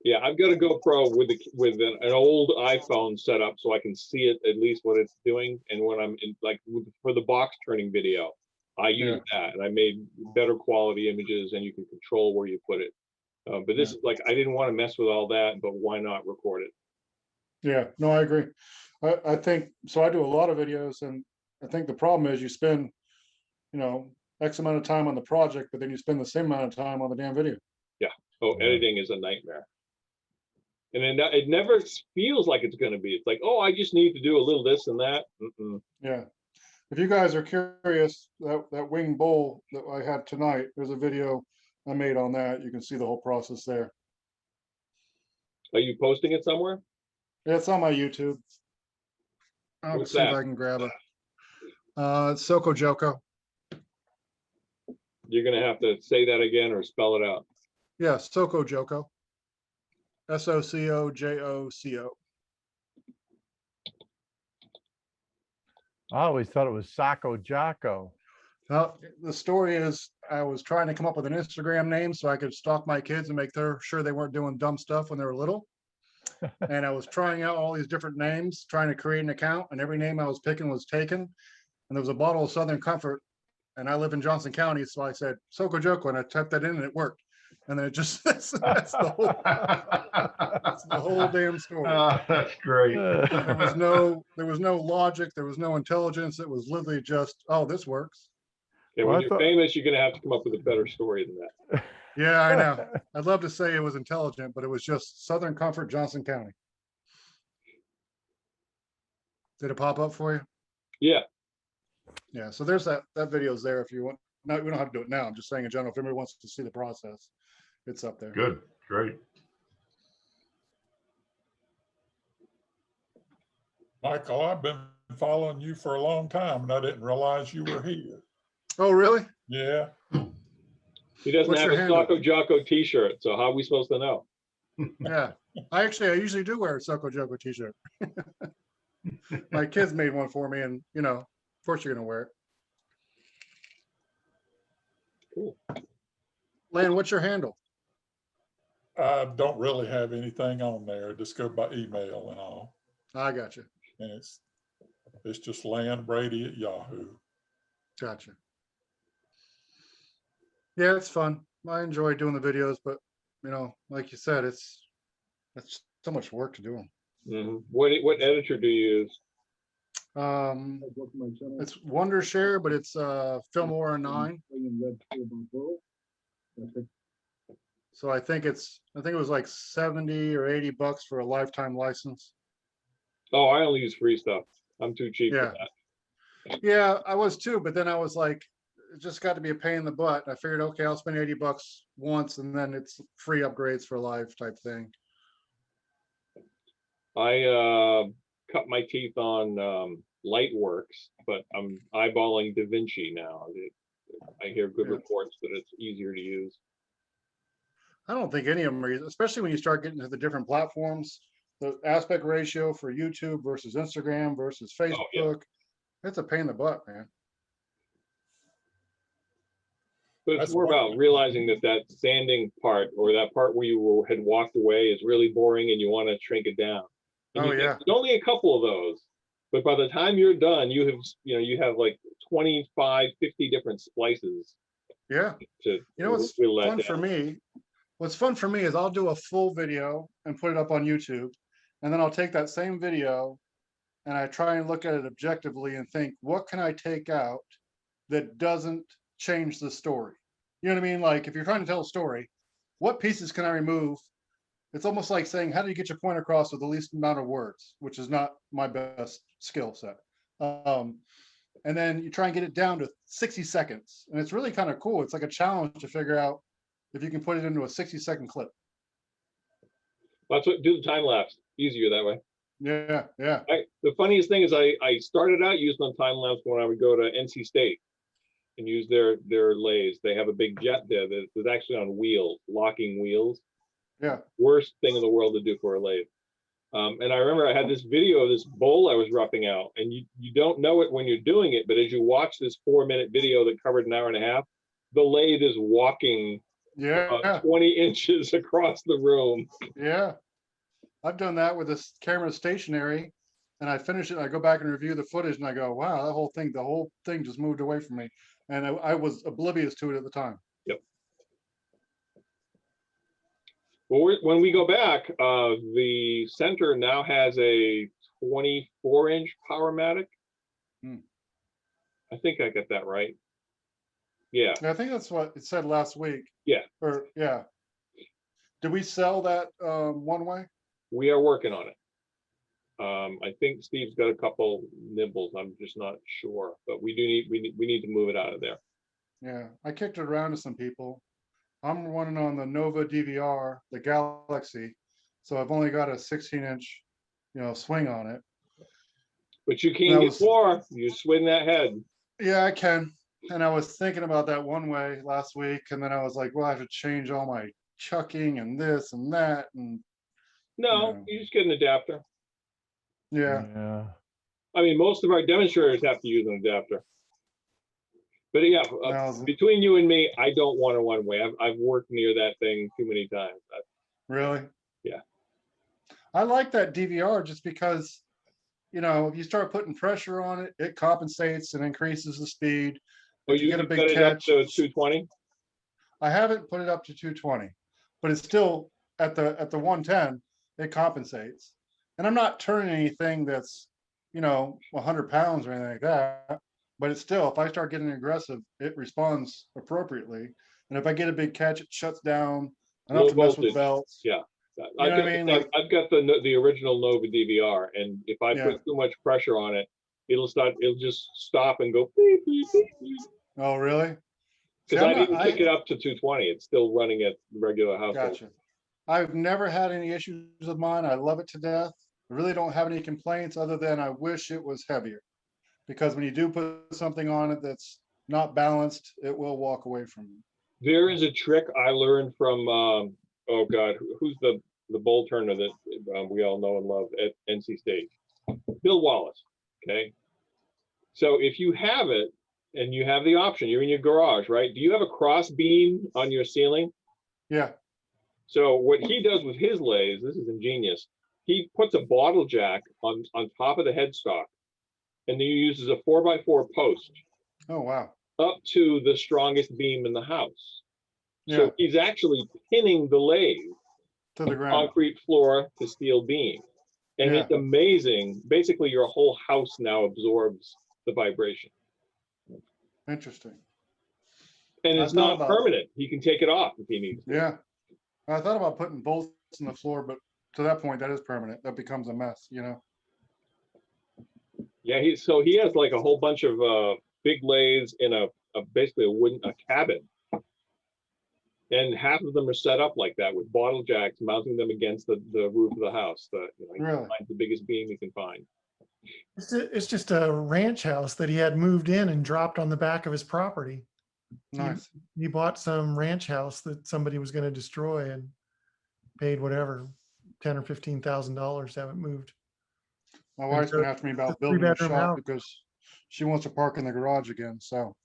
Yeah, I've got a GoPro with an old iPhone set up so I can see it, at least what it's doing. And when I'm in, like for the box turning video, I use that, and I made better quality images, and you can control where you put it. But this is like, I didn't want to mess with all that, but why not record it? Yeah, no, I agree. I think, so I do a lot of videos, and I think the problem is you spend, you know, X amount of time on the project, but then you spend the same amount of time on the damn video. Yeah. Oh, editing is a nightmare. And then it never feels like it's going to be. It's like, oh, I just need to do a little this and that. Yeah. If you guys are curious, that winged bull that I had tonight, there's a video I made on that. You can see the whole process there. Are you posting it somewhere? Yeah, it's on my YouTube. I'll What's see if that? I can grab it. It's Soko Joko. You're going to have to say that again or spell it out. Yeah, Soko Joko. SOCOJOCO. I always thought it was Sako Jocko. Well, the story is I was trying to come up with an Instagram name so I could stalk my kids and make sure they weren't doing dumb stuff when they were little. And I was trying out all these different names, trying to create an account, and every name I was picking was taken. And there was a bottle of Southern Comfort, and I live in Johnson County, so I said Soko Joko, and I typed that in, and it worked. And then it just that's the whole damn story. That's great. There was no logic, there was no intelligence. It was literally just, oh, this works. Yeah, when you're famous, you're going to have to come up with a better story than that. Yeah, I know. I'd love to say it was intelligent, but it was just Southern Comfort, Johnson County. Did it pop up for you? Yeah. Yeah, so there's that video's there if you want. No, we don't have to do it now. I'm just saying in general, if anybody wants to see the process, it's up there. Good, great. Michael, I've been following you for a long time and I didn't realize you were here. Oh, really? Yeah. He doesn't What's have your a handle? Soko Jocko t-shirt, so how are we supposed to know? Yeah. I usually do wear a Soko Joko t-shirt. My kids made one for me, and you know, of course you're gonna wear it. Cool. Lane, what's your handle? I don't really have anything on there. Just go by email and all. I got you. And it's just Land Brady at Yahoo. Gotcha. Yeah, it's fun. I enjoy doing the videos, but you know, like you said, it's so much work to do them. Mm-hmm. What editor do you use? It's Wondershare, but it's Filmora 9. So I think it was like 70 or 80 bucks for a lifetime license. Oh, I only use free stuff. I'm too cheap for that. Yeah, I was too, but then I was like, it just got to be a pain in the butt. I figured, okay, I'll spend 80 bucks once, and then it's free upgrades for life type thing. I cut my teeth on Lightworks, but I'm eyeballing DaVinci now. I hear good reports that it's easier to use. I don't think any of them are, especially when you start getting to the different platforms, the aspect ratio for YouTube versus Instagram versus Oh, yeah. Facebook. It's a pain in the butt, man. But it's That's more one- about realizing that that sanding part or that part where you had walked away is really boring and you want to shrink it down. And Oh, you yeah. there's only a couple of those, but by the time you're done, you have like 25, 50 different splices Yeah. to You know what's whittle that fun for down. me? What's fun for me is I'll do a full video and put it up on YouTube. And then I'll take that same video and I try and look at it objectively and think, what can I take out that doesn't change the story? You know what I mean? Like if you're trying to tell a story, what pieces can I remove? It's almost like saying, how do you get your point across with the least amount of words, which is not my best skill set. And then you try and get it down to 60 seconds. And it's really kind of cool. It's like a challenge to figure out if you can put it into a 60-second clip. That's what do the time lapse easier that way. Yeah, yeah. The funniest thing is I started out using on time lapse when I would go to NC State and use their lathes. They have a big jet there that is actually on wheels, locking wheels. Yeah. Worst thing in the world to do for a lathe. And I remember I had this video of this bowl I was roughing out, and you don't know it when you're doing it, but as you watch this 4-minute video that covered an hour and a half, the lathe is walking 20 inches across the room. Yeah. I've done that with this camera stationary, and I finish it and I go back and review the footage and I go, wow, the whole thing just moved away from me. And I was oblivious to it at the time. Yep. Well, when we go back, the center now has a 24-inch Powermatic. I think I got that right. Yeah. I think that's what it said last week. Yeah. Or yeah. Did we sell that one way? We are working on it. I think Steve's got a couple nibbles. I'm just not sure, but we need to move it out of there. Yeah, I kicked it around to some people. I'm running on the Nova DVR, the Galaxy, so I've only got a 16-inch, swing on it. But you can't get more. You swing that head. Yeah, I can. And I was thinking about that one way last week, and then I was like, well, I have to change all my chucking and this and that, and no, you just get an adapter. Yeah. I mean, most of our demonstrators have to use an adapter. But yeah, between you and me, I don't want a one-way. I've worked near that thing too many times. Really? Yeah. I like that DVR just because, if you start putting pressure on it, it compensates and increases the speed. Oh, If you get a got big it up catch. to 220? I haven't put it up to 220, but it's still at the 110, it compensates. And I'm not turning anything that's, 100 pounds or anything like that. But it's still, if I start getting aggressive, it responds appropriately. And if I get a big catch, it shuts down. I don't have to mess with belts. Yeah. You know what I mean? I've got the original Nova DVR, and if I put too much pressure on it, it'll just stop and go beep, beep, beep, beep. Oh, really? Because I didn't pick it up to 220. It's still running at regular household. Gotcha. I've never had any issues with mine. I love it to death. I really don't have any complaints other than I wish it was heavier. Because when you do put something on it that's not balanced, it will walk away from you. There is a trick I learned from, oh God, who's the bowl turner that we all know and love at NC State? Bill Wallace, okay? So if you have it and you have the option, you're in your garage, right? Do you have a cross beam on your ceiling? Yeah. So what he does with his lathes, this is ingenious, he puts a bottle jack on top of the headstock, and then he uses a 4x4 post. Oh, wow. Up to the strongest beam in the house. Yeah. So he's actually pinning the lathe to the ground, concrete floor to steel beam. And it's amazing. Basically, your whole house now absorbs the vibration. Interesting. And it's not permanent. He can take it off if he needs to. Yeah. I thought about putting bolts in the floor, but to that point, that is permanent. That becomes a mess, Yeah, he has like a whole bunch of big lathes in basically a cabin, and half of them are set up like that with bottle jacks, mounting them against the roof of the house. Really? Find the biggest beam you can find. It's just a ranch house that he had moved in and dropped on the back of his property. Nice. He bought some ranch house that somebody was going to destroy and paid whatever, $10,000 or $15,000 to have it moved. My wife's been after me about It's a building a three-bedroom shop house. because she wants to park in the garage again. So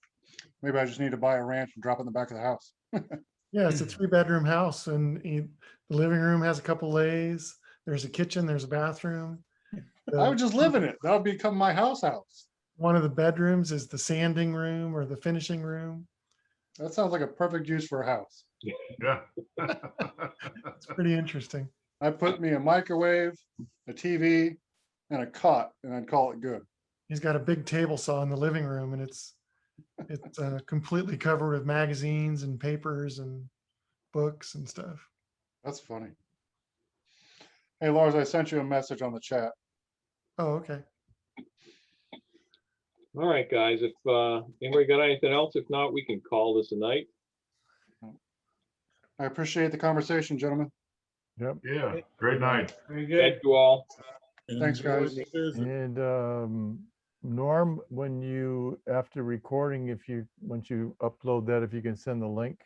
maybe I just need to buy a ranch and drop it in the back of the house. Yeah, it's a 3-bedroom house, and the living room has a couple lays. There's a kitchen, there's a bathroom. I would just live in it. That would become my house. One of the bedrooms is the sanding room or the finishing room. That sounds like a perfect use for a house. Yeah. It's pretty interesting. I put me a microwave, a TV, and a cot, and I'd call it good. He's got a big table saw in the living room, and it's completely covered with magazines and papers and books and stuff. That's funny. Hey, Lars, I sent you a message on the chat. Oh, okay. All right, guys, if anybody got anything else, if not, we can call this a night. I appreciate the conversation, gentlemen. Yep. Yeah, great night. Very good. Thank you all. Thanks, guys. And Norm, when you, after recording, once you upload that, if you can send the link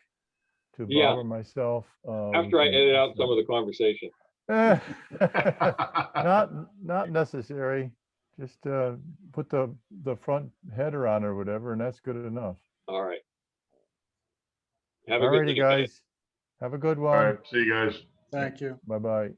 to Yeah. Bob or myself. After I edit out some of the conversation. Not necessary. Just put the front header on or whatever, and that's good enough. All right. Have a good Alrighty, day, guys. Have a good All one. right, see you guys. Thank you. Bye-bye.